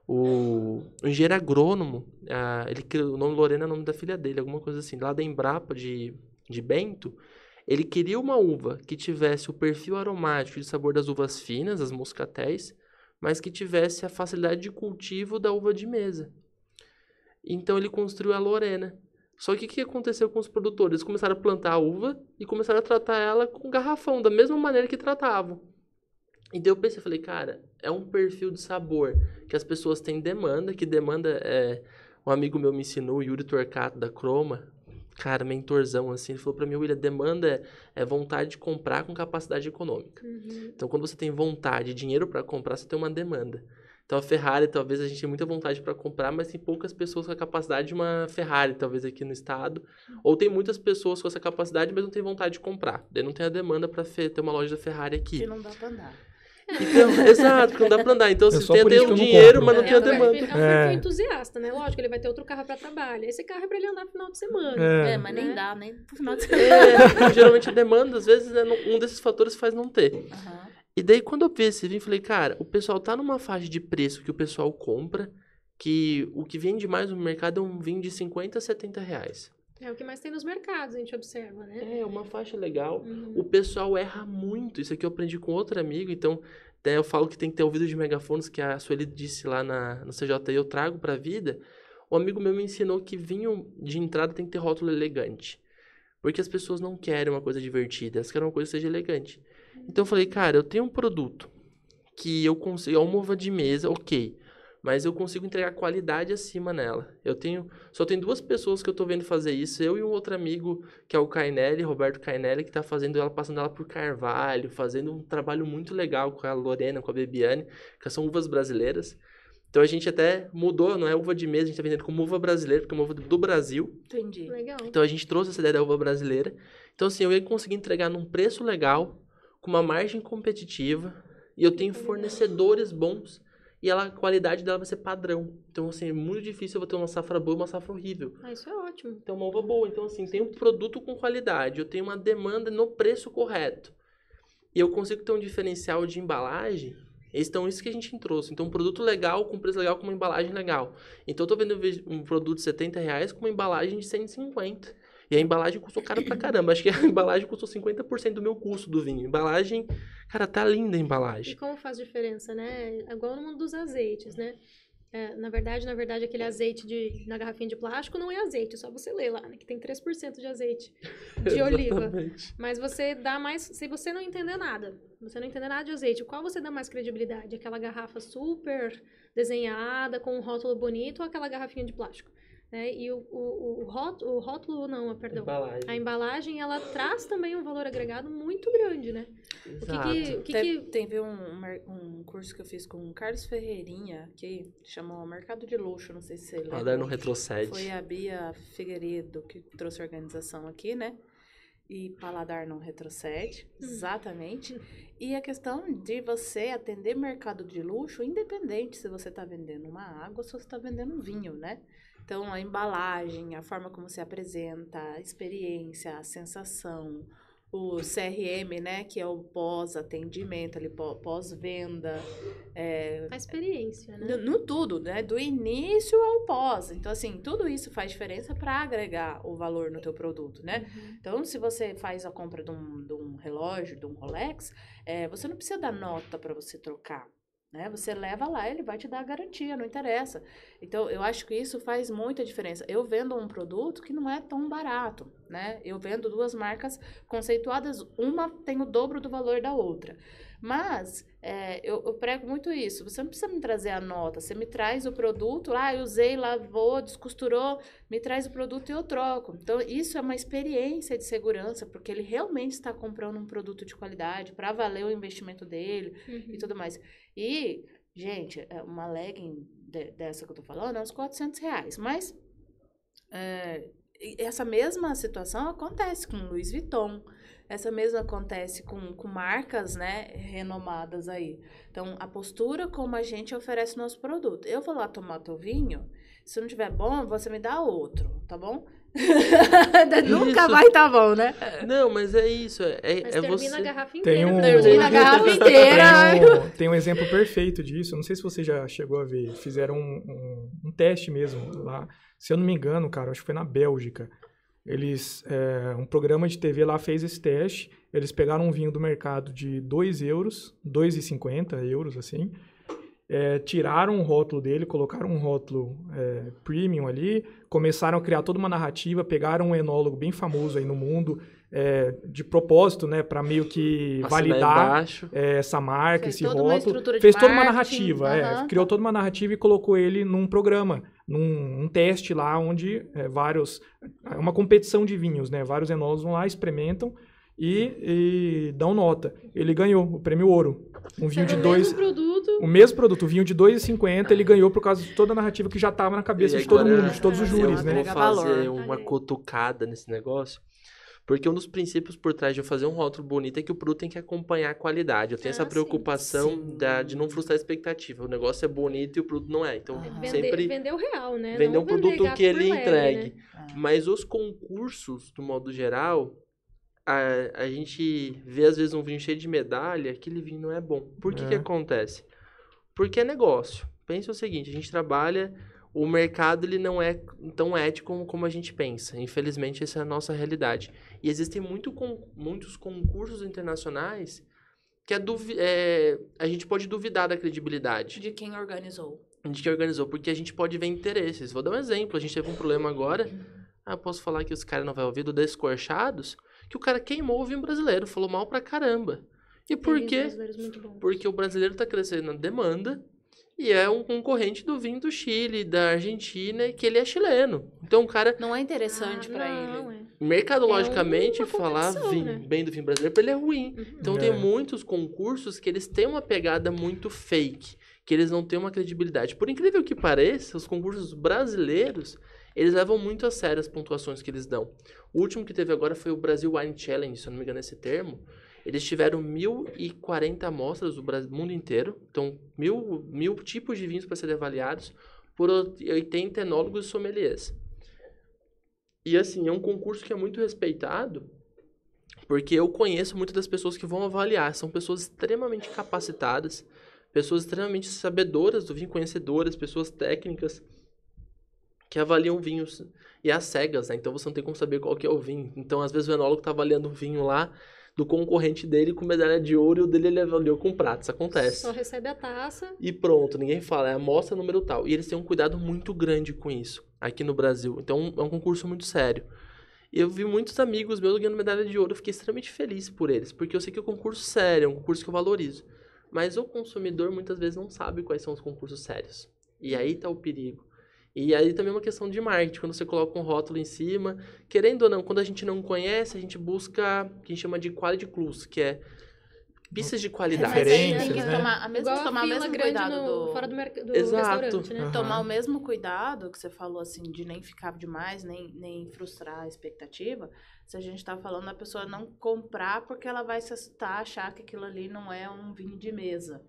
O engenheiro agrônomo, ele criou, o nome Lorena é o nome da filha dele, alguma coisa assim. Lá da Embrapa de Bento, ele queria uma uva que tivesse o perfil aromático e de sabor das uvas finas, as moscatéis, mas que tivesse a facilidade de cultivo da uva de mesa. Então ele construiu a Lorena. Só que o que aconteceu com os produtores? Eles começaram a plantar a uva e começaram a tratar ela com garrafão, da mesma maneira que tratavam. E daí eu pensei, falei, cara, é um perfil de sabor que as pessoas têm demanda, que demanda um amigo meu me ensinou, o Yuri Torcato, da Croma, cara, mentorzão, assim, ele falou pra mim, William, demanda é vontade de comprar com capacidade econômica. Então, quando você tem vontade, dinheiro para comprar, você tem uma demanda. Então, a Ferrari, talvez a gente tenha muita vontade para comprar, mas tem poucas pessoas com a capacidade de uma Ferrari, talvez, aqui no estado. Ou tem muitas pessoas com essa capacidade, mas não tem vontade de comprar. Daí não tem a demanda para ter uma loja da Ferrari aqui. Que não dá pra andar. Então, exato, porque não dá pra andar. Então, você só tem por até isso o que eu não dinheiro, compro. mas não tem a É um demanda. perfil entusiasta, né? Lógico, ele vai ter outro carro para trabalho. Esse carro é para ele andar no final de semana. Mas nem né? dá, nem pro final de semana. Geralmente a demanda, às vezes, um desses fatores faz não ter. Aham. E daí, quando eu vi esse vinho, falei, cara, o pessoal tá numa faixa de preço que o pessoal compra, que o que vende mais no mercado é um vinho de 50 a 70 reais. É o que mais tem nos mercados, a gente observa, né? É, uma faixa legal. O pessoal erra muito. Isso aqui eu aprendi com outro amigo, então até eu falo que tem que ter ouvido de megafones, que a Sueli disse lá no CJI, eu trago pra vida. Um amigo meu me ensinou que vinho de entrada tem que ter rótulo elegante. Porque as pessoas não querem uma coisa divertida, elas querem uma coisa que seja elegante. Então eu falei, cara, eu tenho um produto que eu consigo, é uma uva de mesa, ok, mas eu consigo entregar qualidade acima nela. Só tem 2 pessoas que eu tô vendo fazer isso, eu e um outro amigo, que é o Cainelli, Roberto Cainelli, que tá passando ela por Carvalho, fazendo um trabalho muito legal com a Lorena, com a Bebiane, que são uvas brasileiras. Então a gente até mudou, não é uva de mesa, a gente tá vendendo como uva brasileira, porque é uma uva do Brasil. Entendi. Legal. Então a gente trouxe essa ideia da uva brasileira. Então assim, eu ia conseguir entregar num preço legal, com uma margem competitiva, e eu tenho fornecedores bons, e a qualidade dela vai ser padrão. Então assim, é muito difícil eu vou ter uma safra boa e uma safra horrível. Ah, isso é ótimo. Então uma uva boa. Então assim, tem um produto com qualidade, eu tenho uma demanda no preço correto. E eu consigo ter um diferencial de embalagem. Então, isso que a gente trouxe. Então, um produto legal, com preço legal, com uma embalagem legal. Então, eu tô vendo um produto de 70 reais com uma embalagem de 150. E a embalagem custou caro pra caramba. Acho que a embalagem custou 50% do meu custo do vinho. Embalagem, cara, tá linda a E embalagem. como faz diferença, né? É igual no mundo dos azeites, né? Na verdade, aquele azeite na garrafinha de plástico não é azeite, é só você ler lá, né? Que tem 3% de azeite de oliva. Exatamente. Mas você dá mais, se você não entender nada de azeite, qual você dá mais credibilidade? Aquela garrafa super desenhada, com um rótulo bonito, ou aquela garrafinha de plástico? Né? E o rótulo, não, perdão. Embalagem. A embalagem, ela traz também um valor agregado muito grande, né? Exato. Teve um curso que eu fiz com o Carlos Ferreirinha, que chamou Mercado de Luxo, não sei se você lembra. Paladar não retrocede. Foi a Bia Figueiredo que trouxe a organização aqui, né? E Paladar não retrocede, exatamente. E a questão de você atender mercado de luxo, independente se você está vendendo uma água ou se você está vendendo um vinho, né? Então, a embalagem, a forma como se apresenta, a experiência, a sensação, o CRM, né, que é o pós-atendimento, ali, pós-venda. A experiência, né? No tudo, né, do início ao pós. Então, assim, tudo isso faz diferença para agregar o valor no teu produto, né? Então, se você faz a compra de um relógio, de um Rolex, você não precisa dar nota para você trocar. Né? Você leva lá, ele vai te dar a garantia, não interessa. Então, eu acho que isso faz muita diferença. Eu vendo um produto que não é tão barato, né? Eu vendo 2 marcas conceituadas, uma tem o dobro do valor da outra. Mas, eu prego muito isso. Você não precisa me trazer a nota, você me traz o produto, eu usei, lavou, descosturou, me traz o produto e eu troco. Então, isso é uma experiência de segurança, porque ele realmente está comprando um produto de qualidade para valer o investimento dele e tudo mais. E, gente, uma legging dessa que eu tô falando é uns 400 reais. Mas essa mesma situação acontece com Louis Vuitton. Essa mesma acontece com marcas, né, renomadas aí. Então, a postura como a gente oferece nosso produto. Eu vou lá tomar teu vinho, se não tiver bom, você me dá outro, tá bom? Nunca vai tá bom, né? Não, mas é isso. Mas termina você... a garrafa inteira. Termina a garrafa inteira. Tem um exemplo perfeito disso. Não sei se você já chegou a ver. Fizeram um teste mesmo lá. Se eu não me engano, cara, acho que foi na Bélgica. Um programa de TV lá fez esse teste. Eles pegaram um vinho do mercado de 2 euros, 2,50 euros, assim. Tiraram o rótulo dele, colocaram um rótulo premium ali, começaram a criar toda uma narrativa, pegaram um enólogo bem famoso aí no mundo, de propósito, né, para meio que validar essa marca, esse rótulo. Fez toda uma narrativa, criou toda uma narrativa e colocou ele num programa, num teste lá, onde uma competição de vinhos, né, vários enólogos vão lá, experimentam e dão nota. Ele ganhou o prêmio ouro. Um vinho de 2... O mesmo produto, o vinho de 2,50, ele ganhou por causa de toda a narrativa que já estava na cabeça de todo mundo, de todos os júris, né? Eu vou fazer uma cutucada nesse negócio, Porque um dos princípios por trás de eu fazer um rótulo bonito é que o produto tem que acompanhar a qualidade. Eu tenho essa preocupação de não frustrar a expectativa. O negócio é bonito e o produto não é. Então, sempre vender o real, né? vender não um produto gato que ele por leve, entregue. né? Mas os concursos, do modo geral, a gente vê às vezes um vinho cheio de medalha, aquele vinho não é bom. Por que que acontece? Porque é negócio. Pense o seguinte, a gente trabalha, o mercado ele não é tão ético como a gente pensa. Infelizmente, essa é a nossa realidade. E existem muitos concursos internacionais que a gente pode duvidar da credibilidade. De quem organizou. De quem organizou, porque a gente pode ver interesses. Vou dar um exemplo, a gente teve um problema agora, eu posso falar que os caras não vão ouvir, do Descorchados, que o cara queimou o vinho brasileiro, falou mal pra caramba. E por quê? Porque o brasileiro tá crescendo na demanda e é um concorrente do vinho do Chile, da Argentina, que ele é chileno. Então o cara... Não é interessante pra ele. Mercadologicamente, uma falar competição, né? bem do vinho brasileiro pra ele é ruim. Então tem muitos concursos que eles têm uma pegada muito fake, que eles não têm uma credibilidade. Por incrível que pareça, os concursos brasileiros, eles levam muito a sério as pontuações que eles dão. O último que teve agora foi o Brasil Wine Challenge, se eu não me engano esse termo. Eles tiveram 1.040 amostras do mundo inteiro. Então, mil tipos de vinhos para serem avaliados por 80 enólogos e sommeliers. E assim, é um concurso que é muito respeitado, porque eu conheço muitas das pessoas que vão avaliar. São pessoas extremamente capacitadas, pessoas extremamente sabedoras do vinho, conhecedoras, pessoas técnicas, que avaliam vinhos e às cegas, né? Então você não tem como saber qual que é o vinho. Então, às vezes, o enólogo tá avaliando um vinho lá do concorrente dele com medalha de ouro e o dele ele avaliou com prata. Isso acontece. Só recebe a taça. E pronto, ninguém fala, é a amostra número tal. E eles têm um cuidado muito grande com isso, aqui no Brasil. Então, é um concurso muito sério. E eu vi muitos amigos meus ganhando medalha de ouro, eu fiquei extremamente feliz por eles, porque eu sei que é um concurso sério, é um concurso que eu valorizo. Mas o consumidor, muitas vezes, não sabe quais são os concursos sérios. E aí tá o perigo. E aí também é uma questão de marketing, quando você coloca um rótulo em cima, querendo ou não, quando a gente não conhece, a gente busca o que a gente chama de quality clues, que é pistas de qualidade. Mas aí tem que né? tomar o mesmo cuidado fora do Exato. restaurante, né? tomar o mesmo cuidado que você falou, assim, de nem ficar demais, nem frustrar a expectativa. Se a gente tá falando da pessoa não comprar porque ela vai se assustar, achar que aquilo ali não é um vinho de mesa.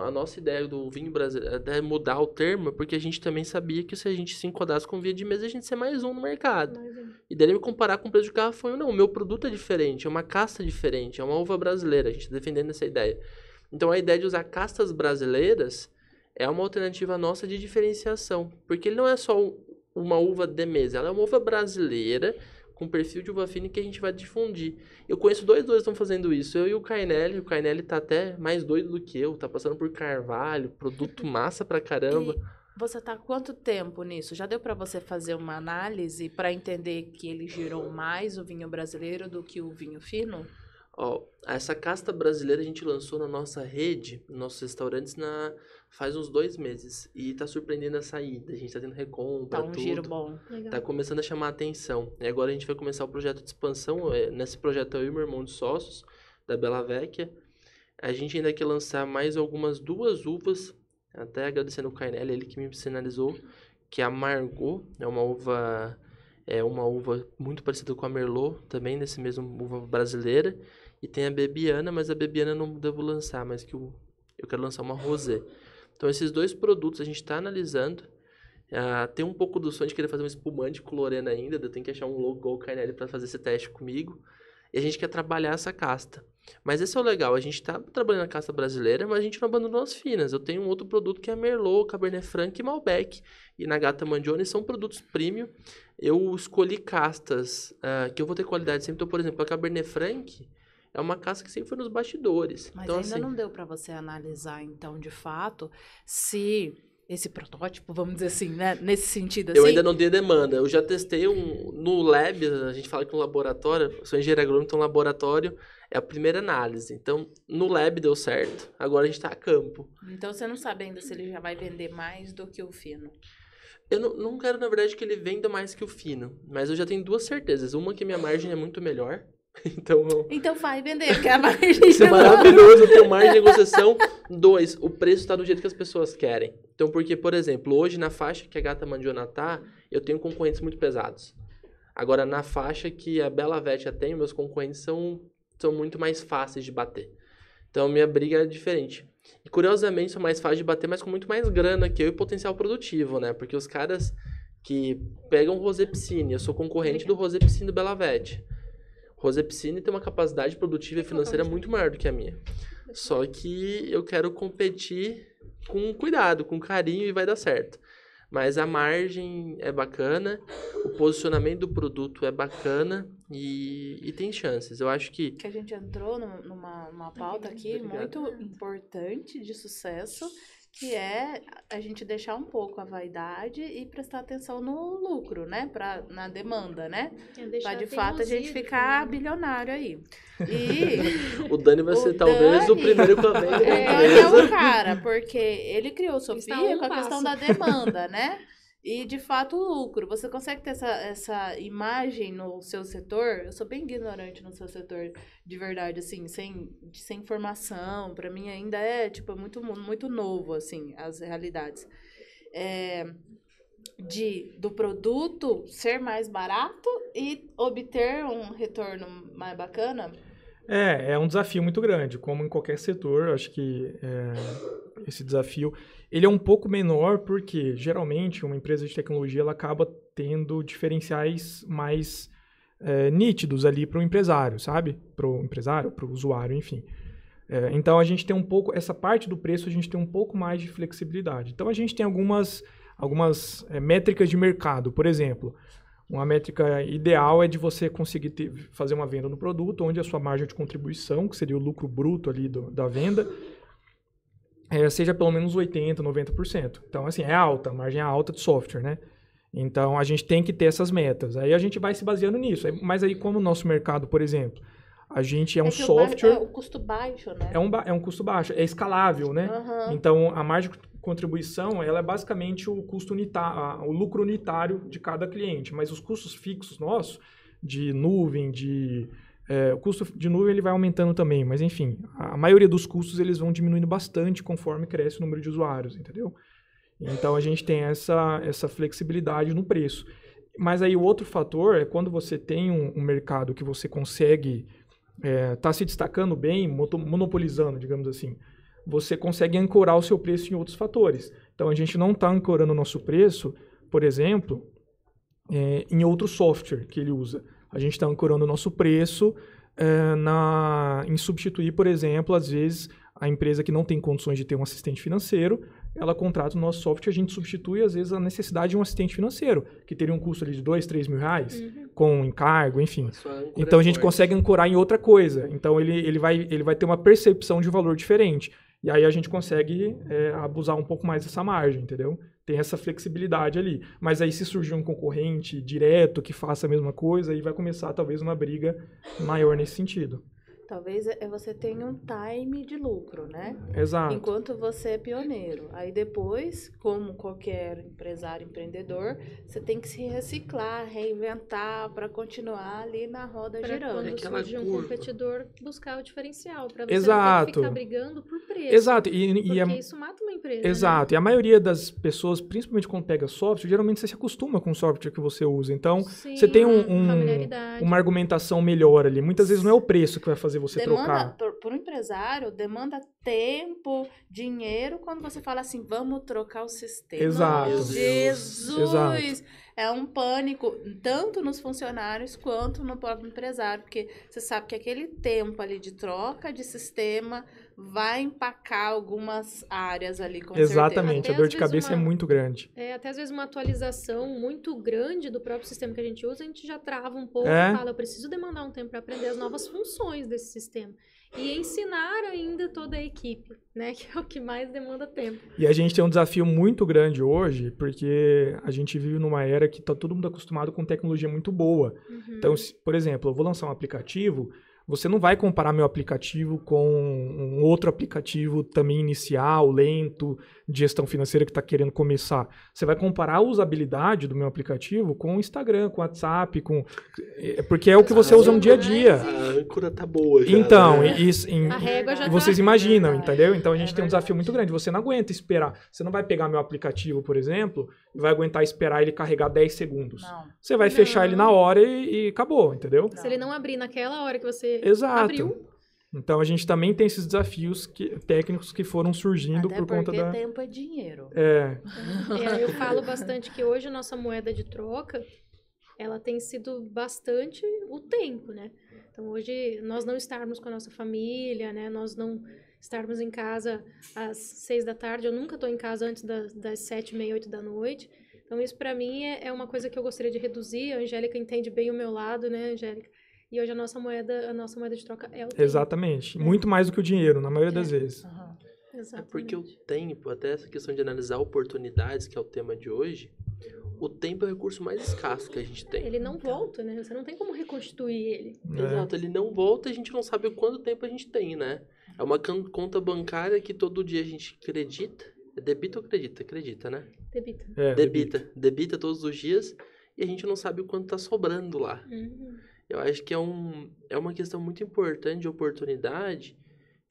A nossa ideia do vinho brasileiro é mudar o termo, porque a gente também sabia que se a gente se enquadrasse com vinho de mesa, a gente ia ser mais um no mercado. E daí me comparar com o preço de garrafão, não, o meu produto é diferente, é uma casta diferente, é uma uva brasileira, a gente está defendendo essa ideia. Então a ideia de usar castas brasileiras é uma alternativa nossa de diferenciação, porque ele não é só uma uva de mesa, ela é uma uva brasileira, com perfil de uva fina que a gente vai difundir. Eu conheço dois que estão fazendo isso, eu e o Cainelli tá até mais doido do que eu, tá passando por carvalho, produto massa pra caramba. E você tá há quanto tempo nisso? Já deu para você fazer uma análise para entender que ele girou mais o vinho brasileiro do que o vinho fino? Essa casta brasileira a gente lançou na nossa rede, nos nossos restaurantes, faz uns 2 meses. E tá surpreendendo a saída. A gente tá tendo recompra, Tá um giro bom. Legal. Tá começando a chamar a atenção. E agora a gente vai começar o projeto de expansão. Nesse projeto eu e meu irmão de sócios, da Bela Vecchia. A gente ainda quer lançar mais algumas 2 uvas. Até agradecendo o Cainelli, ele que me sinalizou. Que é a Margot, é uma uva muito parecida com a Merlot, também nesse mesmo uva brasileira. E tem a Bebiana, mas a Bebiana eu não devo lançar, mas que eu quero lançar uma Rosé. Então, esses 2 produtos a gente está analisando. Tem um pouco do sonho de querer fazer um espumante com Lorena ainda. Eu tenho que achar um logo igual o Cainelli para fazer esse teste comigo. E a gente quer trabalhar essa casta. Mas esse é o legal. A gente está trabalhando a casta brasileira, mas a gente não abandonou as finas. Eu tenho um outro produto que é Merlot, Cabernet Franc e Malbec. E Nagata Mangione são produtos premium. Eu escolhi castas que eu vou ter qualidade sempre. Então, por exemplo, a Cabernet Franc é uma casta que sempre foi nos bastidores. Mas então, ainda não deu para você analisar, então, de fato, se esse protótipo, vamos dizer assim, né? Nesse sentido, assim... Eu ainda não dei demanda. Eu já testei no lab, a gente fala que um laboratório, eu sou engenheiro agrônomo, então um laboratório é a primeira análise. Então, no lab deu certo, agora a gente está a campo. Então, você não sabe ainda se ele já vai vender mais do que o fino. Eu não quero, na verdade, que ele venda mais que o fino, mas eu já tenho 2 certezas. Uma, que minha margem é muito melhor. Então vai vender, porque a margem... Isso é maravilhoso, eu tenho margem de negociação. 2, o preço está do jeito que as pessoas querem. Então, porque, por exemplo, hoje na faixa que a Gata Mangione tá, eu tenho concorrentes muito pesados. Agora, na faixa que a Bela Vete tem, meus concorrentes são muito mais fáceis de bater. Então, minha briga é diferente. E, curiosamente, são mais fáceis de bater, mas com muito mais grana que eu e potencial produtivo, né? Porque os caras que pegam o Rosé Piscine, eu sou concorrente do Rosé Piscine do Bela Vete. Rosé Piscine tem uma capacidade produtiva e financeira muito maior do que a minha. Só que eu quero competir com cuidado, com carinho e vai dar certo. Mas a margem é bacana, o posicionamento do produto é bacana e tem chances. Eu acho que a gente entrou numa pauta aqui muito importante de sucesso, que é a gente deixar um pouco a vaidade e prestar atenção no lucro, né? Na demanda, né? Pra, de fato, a gente ficar bilionário aí. E o Dani vai ser talvez o primeiro com a venda da empresa. Ele é o cara, porque ele criou Sofia com a questão da demanda, né? E, de fato, o lucro. Você consegue ter essa imagem no seu setor? Eu sou bem ignorante no seu setor, de verdade, assim, sem informação. Para mim, ainda é, tipo, muito, muito novo, assim, as realidades. Do produto ser mais barato e obter um retorno mais bacana? É um desafio muito grande, como em qualquer setor. Acho que esse desafio ele é um pouco menor porque, geralmente, uma empresa de tecnologia ela acaba tendo diferenciais mais nítidos ali para o empresário, sabe? Para o empresário, para o usuário, enfim. Então, a gente tem um pouco... Essa parte do preço, a gente tem um pouco mais de flexibilidade. Então, a gente tem algumas métricas de mercado. Por exemplo, uma métrica ideal é de você conseguir fazer uma venda no produto, onde a sua margem de contribuição, que seria o lucro bruto ali da venda, seja pelo menos 80%, 90%. Então, assim, a margem é alta de software, né? Então, a gente tem que ter essas metas. Aí a gente vai se baseando nisso. Mas aí, como o nosso mercado, por exemplo, a gente é um software... É o custo baixo, né? É um custo baixo, é escalável, né? Uhum. Então, a margem de contribuição, ela é basicamente o custo unitário, o lucro unitário de cada cliente. Mas os custos fixos nossos, de nuvem, o custo de nuvem ele vai aumentando também, mas enfim, a maioria dos custos eles vão diminuindo bastante conforme cresce o número de usuários, entendeu? Então, a gente tem essa flexibilidade no preço. Mas aí o outro fator é quando você tem um mercado que você consegue tá se destacando bem, monopolizando, digamos assim, você consegue ancorar o seu preço em outros fatores. Então, a gente não está ancorando o nosso preço, por exemplo, em outro software que ele usa. A gente está ancorando o nosso preço em substituir, por exemplo, às vezes, a empresa que não tem condições de ter um assistente financeiro, ela contrata o nosso software, a gente substitui, às vezes, a necessidade de um assistente financeiro, que teria um custo ali de R$2, R$3.000, com encargo, enfim. Então, a gente consegue ancorar em outra coisa. Então, ele vai ter uma percepção de valor diferente. E aí, a gente consegue abusar um pouco mais dessa margem, entendeu? Tem essa flexibilidade ali. Mas aí, se surgir um concorrente direto que faça a mesma coisa, aí vai começar, talvez, uma briga maior nesse sentido. Talvez você tenha um time de lucro, né? Exato. Enquanto você é pioneiro. Aí depois, como qualquer empresário, empreendedor, você tem que se reciclar, reinventar para continuar ali na roda girando. Quando surgir um competidor, buscar o diferencial. Para você Exato. não ter que ficar brigando por preço. Exato. Porque isso mata uma empresa. Exato. Né? E a maioria das pessoas, principalmente quando pega software, geralmente você se acostuma com o software que você usa. Então, sim, você tem uma argumentação melhor ali. Muitas vezes não é o preço que vai fazer você trocar. Por um empresário, demanda tempo, dinheiro, quando você fala assim, vamos trocar o sistema. Exato. Jesus! Exato. É um pânico, tanto nos funcionários quanto no próprio empresário, porque você sabe que aquele tempo ali de troca de sistema vai empacar algumas áreas ali, com Exatamente, certeza. a dor de cabeça é muito grande. Até às vezes uma atualização muito grande do próprio sistema que a gente usa, a gente já trava um pouco e fala, eu preciso demandar um tempo para aprender as novas funções desse sistema. E ensinar ainda toda a equipe, né? Que é o que mais demanda tempo. E a gente tem um desafio muito grande hoje, porque a gente vive numa era que está todo mundo acostumado com tecnologia muito boa. Então, por exemplo, eu vou lançar um aplicativo, você não vai comparar meu aplicativo com um outro aplicativo também inicial, lento, de gestão financeira que está querendo começar. Você vai comparar a usabilidade do meu aplicativo com o Instagram, com o WhatsApp, porque é o que você usa no dia a dia. A âncora tá boa já, Então, né? A régua já vocês tá. imaginam, Verdade. entendeu? Então a gente É tem um desafio verdade. muito grande. Você não aguenta esperar. Você não vai pegar meu aplicativo, por exemplo, e vai aguentar esperar ele carregar 10 segundos. Não. Você vai fechar ele na hora e acabou, entendeu? Se ele não abrir naquela hora que você Exato. abriu, Então a gente também tem esses desafios técnicos que foram surgindo Até por conta porque da. tempo é dinheiro. eu falo bastante que hoje a nossa moeda de troca, ela tem sido bastante o tempo, né? Então hoje nós não estarmos com a nossa família, né? Nós não estarmos em casa às 6 da tarde, eu nunca estou em casa antes das 7h30, 8 da noite. Então isso para mim é uma coisa que eu gostaria de reduzir. A Angélica entende bem o meu lado, né, Angélica? E hoje a nossa moeda de troca é o tempo. Exatamente. Muito mais do que o dinheiro, na maioria das vezes. Aham. É Exatamente. porque o tempo, até essa questão de analisar oportunidades, que é o tema de hoje, o tempo é o recurso mais escasso que a gente tem. Ele não volta, né? Você não tem como reconstituir ele. Exato, ele não volta e a gente não sabe quanto tempo a gente tem, né? É uma conta bancária que todo dia a gente acredita. É debita ou acredita? Acredita, né? Debita. Debita todos os dias e a gente não sabe o quanto tá sobrando lá. Uhum. Eu acho que é uma questão muito importante de oportunidade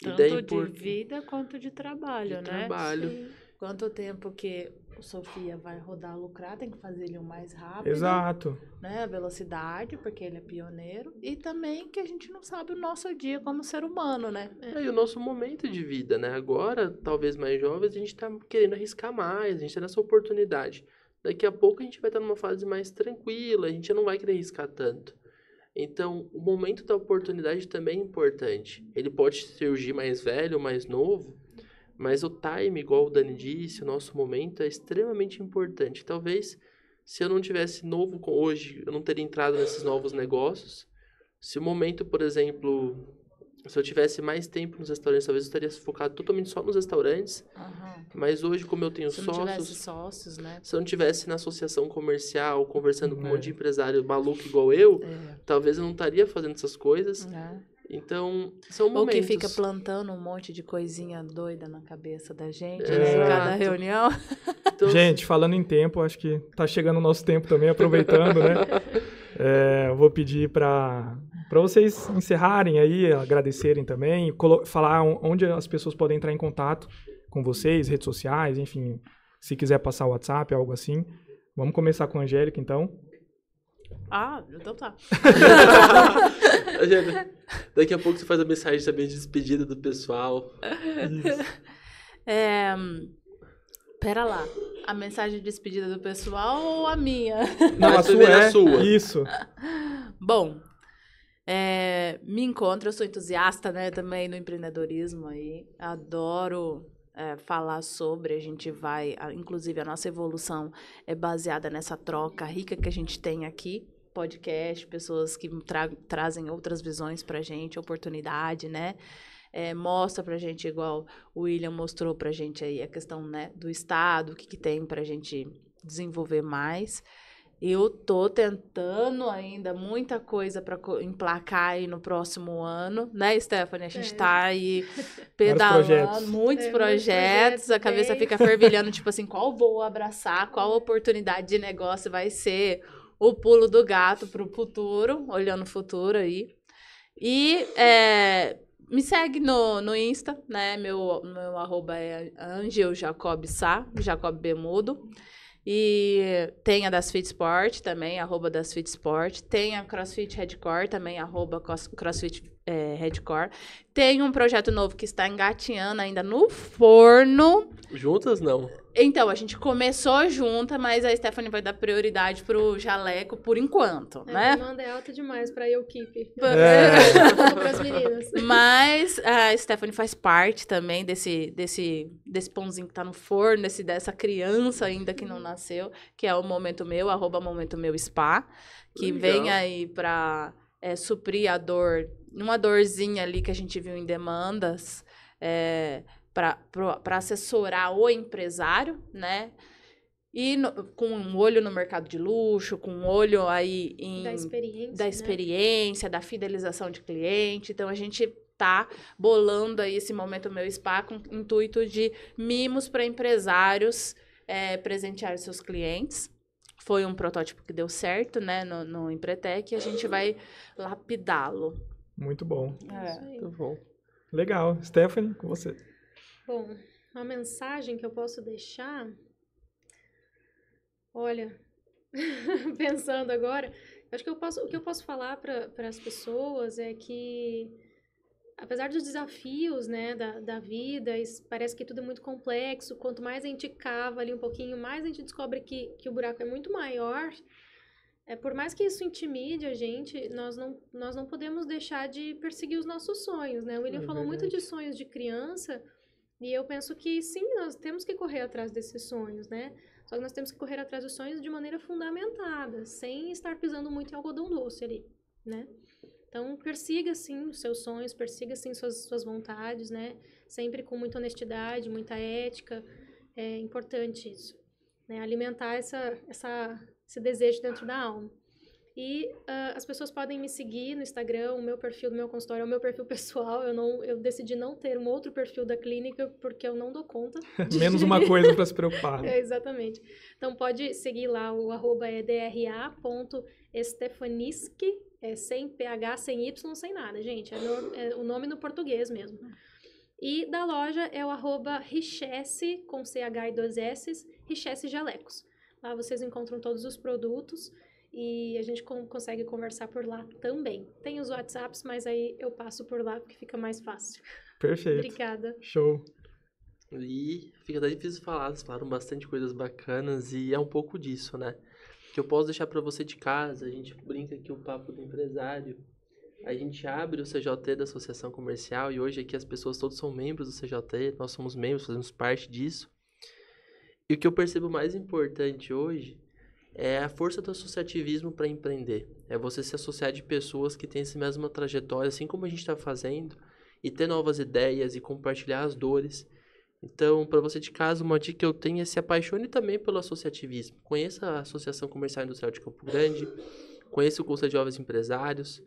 e da Tanto de vida quanto de trabalho, de né? trabalho. Sim. Quanto tempo que o Sofia vai rodar lucrar, tem que fazer ele o mais rápido. Exato. Né? A velocidade, porque ele é pioneiro. E também que a gente não sabe o nosso dia como ser humano, né? E o nosso momento de vida, né? Agora, talvez mais jovens, a gente tá querendo arriscar mais, a gente tá nessa oportunidade. Daqui a pouco a gente vai estar numa fase mais tranquila, a gente não vai querer arriscar tanto. Então, o momento da oportunidade também é importante. Ele pode surgir mais velho, mais novo, mas o time, igual o Dani disse, o nosso momento é extremamente importante. Talvez, se eu não tivesse novo hoje, eu não teria entrado nesses novos negócios. Se o momento, por exemplo, se eu tivesse mais tempo nos restaurantes, talvez eu estaria focado totalmente só nos restaurantes. Aham. Mas hoje, como eu tenho Se não tivesse sócios, sócios, né? se eu não tivesse na associação comercial, conversando com um É. monte de empresário maluco igual eu, É. talvez eu não estaria fazendo essas coisas. É. Então, são Ou momentos. que fica plantando um monte de coisinha doida na cabeça da gente, Exato. né? Em cada reunião. Então, Gente, falando em tempo, acho que tá chegando o nosso tempo também, aproveitando, né? Eu vou pedir para vocês encerrarem aí, agradecerem também, falar onde as pessoas podem entrar em contato com vocês, redes sociais, enfim, se quiser passar o WhatsApp, algo assim. Vamos começar com a Angélica, então. Ah, então tá. daqui a pouco você faz a mensagem também de despedida do pessoal. Pera lá. A mensagem de despedida do pessoal ou a minha? Não, Mas a sua primeiro a é sua. isso. Bom, me encontro, eu sou entusiasta, né, também no empreendedorismo aí. Adoro falar sobre, a gente vai, inclusive a nossa evolução é baseada nessa troca rica que a gente tem aqui. Podcast, pessoas que trazem outras visões pra gente, oportunidade, né? Mostra pra gente, igual o William mostrou pra gente aí, a questão, né, do Estado, o que tem pra gente desenvolver mais. Eu tô tentando ainda muita coisa para emplacar aí no próximo ano, né, Stephanie? A gente tá aí pedalando, muitos projetos, a cabeça fica fervilhando, tipo assim, qual vou abraçar, qual oportunidade de negócio vai ser o pulo do gato pro futuro, olhando o futuro aí. E me segue no Insta, né? Meu arroba é AngelJacobSá, Jacob Bemudo. E tem a Das Fit Sport também, arroba Das Fit Sport. Tem a CrossFit Redcore também, arroba CrossFit Redcore. Tem um projeto novo que está engatinhando ainda no forno. Juntas, não? Então, a gente começou junta, mas a Stephanie vai dar prioridade pro jaleco por enquanto, né? A demanda é alta demais pra eu keep. Para as meninas. Mas a Stephanie faz parte também desse pãozinho que tá no forno, dessa criança ainda que não nasceu, que é o Momento Meu, arroba Momento Meu Spa, que Legal. vem aí pra suprir a dor, uma dorzinha ali que a gente viu em demandas, para assessorar o empresário, né? E com um olho no mercado de luxo, com um olho aí Da experiência, da fidelização de cliente. Então, a gente tá bolando aí esse Momento Meu Spa com o intuito de mimos para empresários presentear seus clientes. Foi um protótipo que deu certo, né, no Empretec, e a gente vai lapidá-lo. Muito bom. Muito bom. Legal. Stephanie, com você. Bom, uma mensagem que eu posso deixar... Olha, pensando agora, acho que o que eu posso falar para as pessoas é que, apesar dos desafios, né, da vida, parece que tudo é muito complexo. Quanto mais a gente cava ali um pouquinho, mais a gente descobre que o buraco é muito maior. Por mais que isso intimide a gente, nós não podemos deixar de perseguir os nossos sonhos, né? O William falou muito de sonhos de criança, e eu penso que sim, nós temos que correr atrás desses sonhos, né? Só que nós temos que correr atrás dos sonhos de maneira fundamentada, sem estar pisando muito em algodão doce ali, né? Então, persiga, sim, os seus sonhos, persiga, sim, suas vontades, né? Sempre com muita honestidade, muita ética. É importante isso, né? Alimentar esse desejo dentro da alma. E as pessoas podem me seguir no Instagram, o meu perfil do meu consultório é o meu perfil pessoal. Eu decidi não ter um outro perfil da clínica porque eu não dou conta. Menos uma coisa para se preocupar. Exatamente. Então pode seguir lá, o @ é dra.stefaniski, sem PH, sem Y, sem nada, gente. É o nome no português mesmo. E da loja é o @richesse, com CH e 2 S, Richesse Jalecos. Lá vocês encontram todos os produtos. E a gente consegue conversar por lá também. Tem os WhatsApps, mas aí eu passo por lá porque fica mais fácil. Perfeito. Obrigada. Show. E fica até difícil falar, vocês falaram bastante coisas bacanas e é um pouco disso, né? Que eu posso deixar para você de casa, a gente brinca aqui o papo do empresário. A gente abre o CJT da Associação Comercial e hoje aqui as pessoas todos são membros do CJT, nós somos membros, fazemos parte disso. E o que eu percebo mais importante hoje é a força do associativismo para empreender. É você se associar de pessoas que têm essa mesma trajetória, assim como a gente está fazendo, e ter novas ideias e compartilhar as dores. Então, para você de casa, uma dica que eu tenho é se apaixone também pelo associativismo. Conheça a Associação Comercial e Industrial de Campo Grande, conheça o Conselho de Jovens Empresários.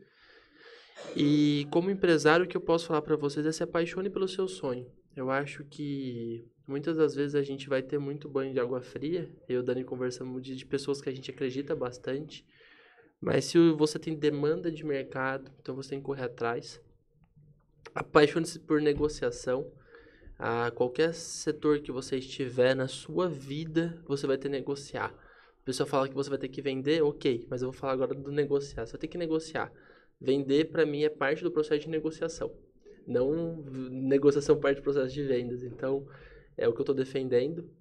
E como empresário, o que eu posso falar para vocês é se apaixone pelo seu sonho. Eu acho que muitas das vezes a gente vai ter muito banho de água fria. Eu e o Dani conversamos de pessoas que a gente acredita bastante. Mas se você tem demanda de mercado, então você tem que correr atrás. Apaixone-se por negociação. Qualquer setor que você estiver na sua vida, você vai ter que negociar. A pessoa fala que você vai ter que vender, ok. Mas eu vou falar agora do negociar. Você vai ter que negociar. Vender, para mim, é parte do processo de negociação. Não negociação parte do processo de vendas. Então, é o que eu estou defendendo.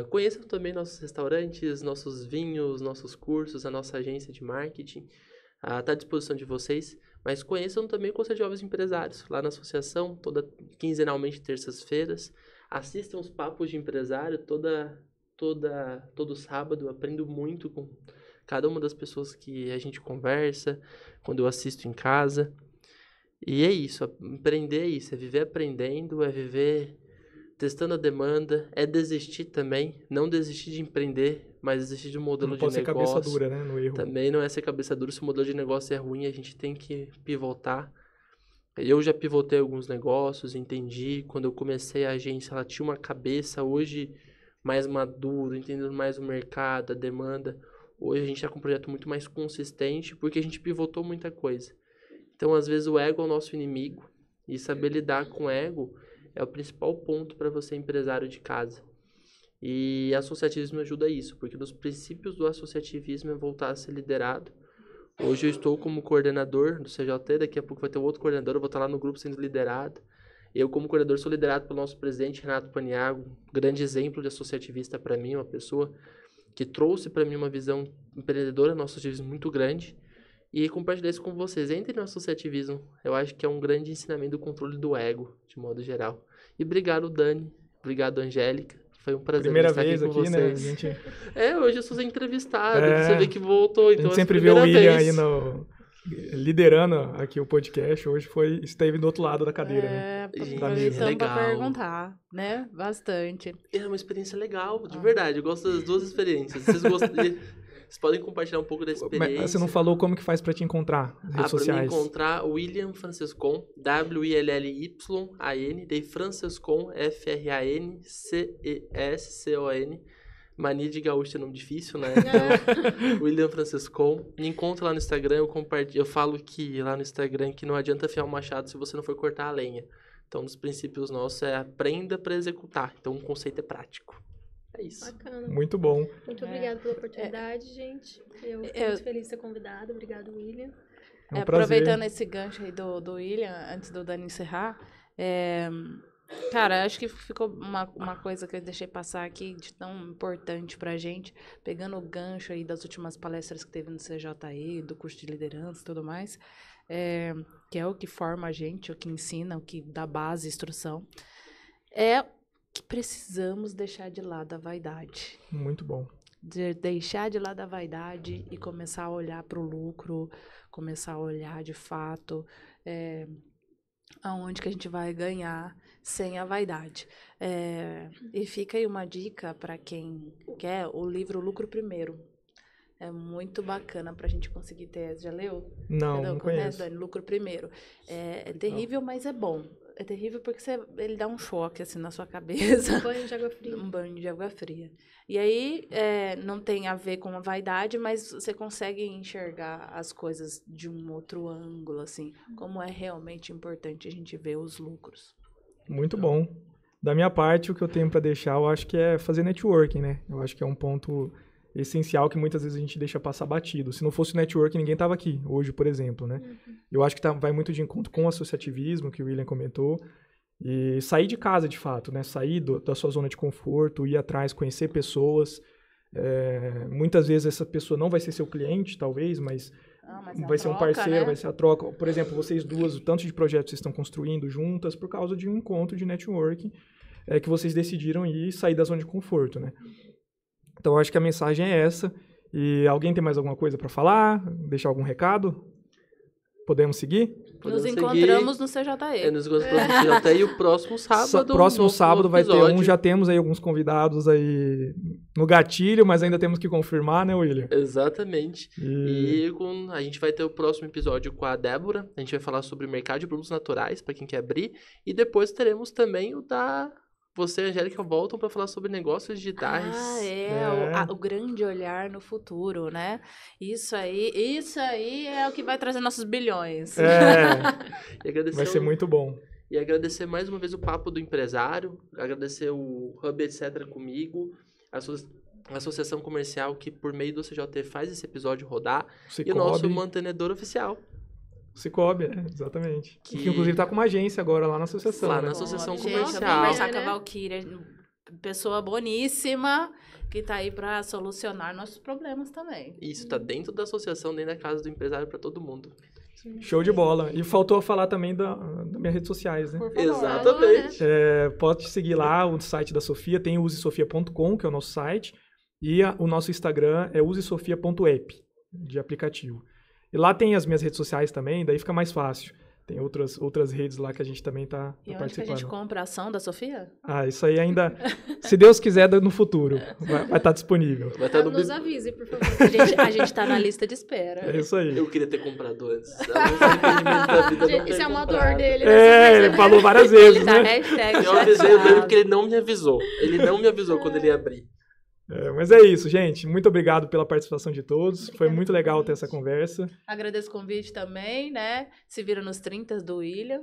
Conheçam também nossos restaurantes, nossos vinhos, nossos cursos, a nossa agência de marketing. Está à disposição de vocês. Mas conheçam também o Conselho de Jovens Empresários, lá na associação, quinzenalmente, terças-feiras. Assistam os papos de empresário todo sábado. Aprendo muito com cada uma das pessoas que a gente conversa, quando eu assisto em casa. E é isso, empreender é isso, é viver aprendendo, é viver testando a demanda, é desistir também, não desistir de empreender, mas desistir de um modelo de negócio. Não pode ser cabeça dura, né, no erro. Também não é ser cabeça dura, se o modelo de negócio é ruim, a gente tem que pivotar. Eu já pivotei alguns negócios, entendi, quando eu comecei a agência, ela tinha uma cabeça, hoje mais maduro, entendendo mais o mercado, a demanda. Hoje a gente está com um projeto muito mais consistente, porque a gente pivotou muita coisa. Então, às vezes, o ego é o nosso inimigo, e saber lidar com o ego é o principal ponto para você, empresário de casa. E associativismo ajuda isso, porque nos princípios do associativismo é voltar a ser liderado. Hoje eu estou como coordenador do CJT, daqui a pouco vai ter outro coordenador, eu vou estar lá no grupo sendo liderado. Eu, como coordenador, sou liderado pelo nosso presidente, Renato Paniago, um grande exemplo de associativista para mim, uma pessoa que trouxe para mim uma visão empreendedora no associativismo muito grande. E compartilhar isso com vocês. Entrem no associativismo. Eu acho que é um grande ensinamento do controle do ego, de modo geral. E obrigado, Dani. Obrigado, Angélica. Foi um prazer estar aqui com vocês. Né? Hoje eu sou entrevistado. Você vê que voltou. Então a gente sempre vê o William aí liderando aqui o podcast hoje esteve do outro lado da cadeira, né? Aproveitando legal. para perguntar, né? Bastante. É uma experiência legal, de verdade. Eu gosto das duas experiências. Vocês podem compartilhar um pouco da experiência. Mas você não falou como que faz pra te encontrar nas redes Pra sociais? me encontrar, William Francescon, W-I-L-L-Y-A-N, daí Francescon, F-R-A-N-C-E-S-C-O-N. Mania de gaúcho é nome difícil, né? Então, William Francescon. Me encontra lá no Instagram, eu falo que lá no Instagram que não adianta afiar um machado se você não for cortar a lenha. Então, um dos princípios nossos é aprenda para executar. Então, o conceito é prático. É isso. Bacana. Muito bom. Muito obrigada pela oportunidade, gente. Eu fico muito feliz de ser convidada. Obrigado, William. É um prazer. Aproveitando esse gancho aí do William, antes do Dani encerrar, cara, acho que ficou uma coisa que eu deixei passar aqui de tão importante pra gente, pegando o gancho aí das últimas palestras que teve no CJE, do curso de liderança e tudo mais, que é o que forma a gente, o que ensina, o que dá base, instrução, é que precisamos deixar de lado a vaidade. Muito bom. Deixar de lado a vaidade e começar a olhar para o lucro, começar a olhar de fato aonde que a gente vai ganhar sem a vaidade. E fica aí uma dica para quem quer o livro Lucro Primeiro. É muito bacana para a gente conseguir ter. Já leu? Não conheço. Dani? Lucro Primeiro. É terrível, mas é bom. É terrível porque ele dá um choque assim na sua cabeça. Um banho de água fria. Um banho de água fria. E aí, não tem a ver com a vaidade, mas você consegue enxergar as coisas de um outro ângulo, assim. Como é realmente importante a gente ver os lucros. Muito bom. Da minha parte, o que eu tenho para deixar, eu acho que é fazer networking, né? Eu acho que é um ponto essencial que muitas vezes a gente deixa passar batido. Se não fosse o networking, ninguém estava aqui hoje, por exemplo, né? Eu acho que vai muito de encontro com o associativismo, que o William comentou, e sair de casa, de fato, né? Sair da sua zona de conforto, ir atrás, conhecer pessoas. Muitas vezes essa pessoa não vai ser seu cliente, talvez, mas vai ser um parceiro, né? Vai ser a troca. Por exemplo, vocês duas, o tanto de projetos que vocês estão construindo juntas por causa de um encontro de networking que vocês decidiram ir sair da zona de conforto, né? Então, eu acho que a mensagem é essa. E alguém tem mais alguma coisa para falar? Deixar algum recado? Podemos seguir? Nos encontramos no CJE. Nos encontramos no CJE e o próximo sábado... Próximo sábado vai ter um. Já temos aí alguns convidados aí no gatilho, mas ainda temos que confirmar, né, William? Exatamente. E a gente vai ter o próximo episódio com a Débora. A gente vai falar sobre o mercado de produtos naturais, para quem quer abrir. E depois teremos também o da... Você e a Angélica voltam para falar sobre negócios digitais. O grande olhar no futuro, né? Isso aí é o que vai trazer nossos bilhões. Vai ser muito bom. E agradecer mais uma vez o Papo do Empresário, agradecer o Hub Etc. comigo, a Associação Comercial que por meio do CJT faz esse episódio rodar, e o nosso mantenedor oficial. Cicobi, exatamente. Que inclusive tá com uma agência agora lá na associação. Lá né? na associação comercial. comercial. Conversar com a Valquíria, pessoa boníssima, que tá aí para solucionar nossos problemas também. Isso, tá dentro da associação, dentro da casa do empresário para todo mundo. Show de bola. E faltou falar também das minhas redes sociais, né? Por favor. Exatamente. Pode seguir lá o site da Sofia, tem o usesofia.com, que é o nosso site, e o nosso Instagram é usesofia.app, de aplicativo. E lá tem as minhas redes sociais também, daí fica mais fácil. Tem outras redes lá que a gente também tá participando. E onde que a gente compra a ação da Sofia? Isso aí ainda, se Deus quiser, no futuro, vai estar disponível. Vai estar Nos avise, por favor. A gente tá na lista de espera. É isso aí. Eu queria ter comprado antes. Esse é o motor dele. Né? Ele falou várias vezes, Tá né? Eu avisei o dele porque ele não me avisou. Ele não me avisou quando ele ia abrir. Mas é isso, gente. Muito obrigado pela participação de todos. Foi muito legal ter essa conversa. Agradeço o convite também, né? Se vira nos 30 do William.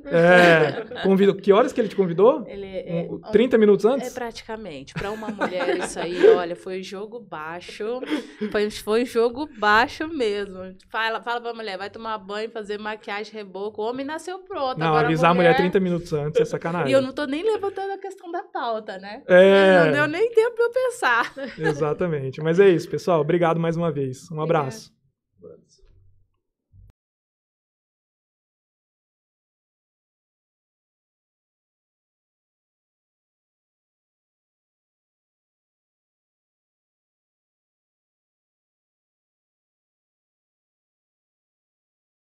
Convido. Que horas que ele te convidou? 30 minutos antes? Praticamente. Para uma mulher, isso aí, olha, foi jogo baixo. Foi jogo baixo mesmo. Fala pra mulher, vai tomar banho, fazer maquiagem, reboco. O homem nasceu pronto. Não, agora avisar a mulher 30 minutos antes é sacanagem. E eu não tô nem levantando a questão da pauta, né? Não deu nem tempo pra eu pensar. Exatamente. Mas é isso, pessoal. Obrigado mais uma vez. Um abraço. Obrigada.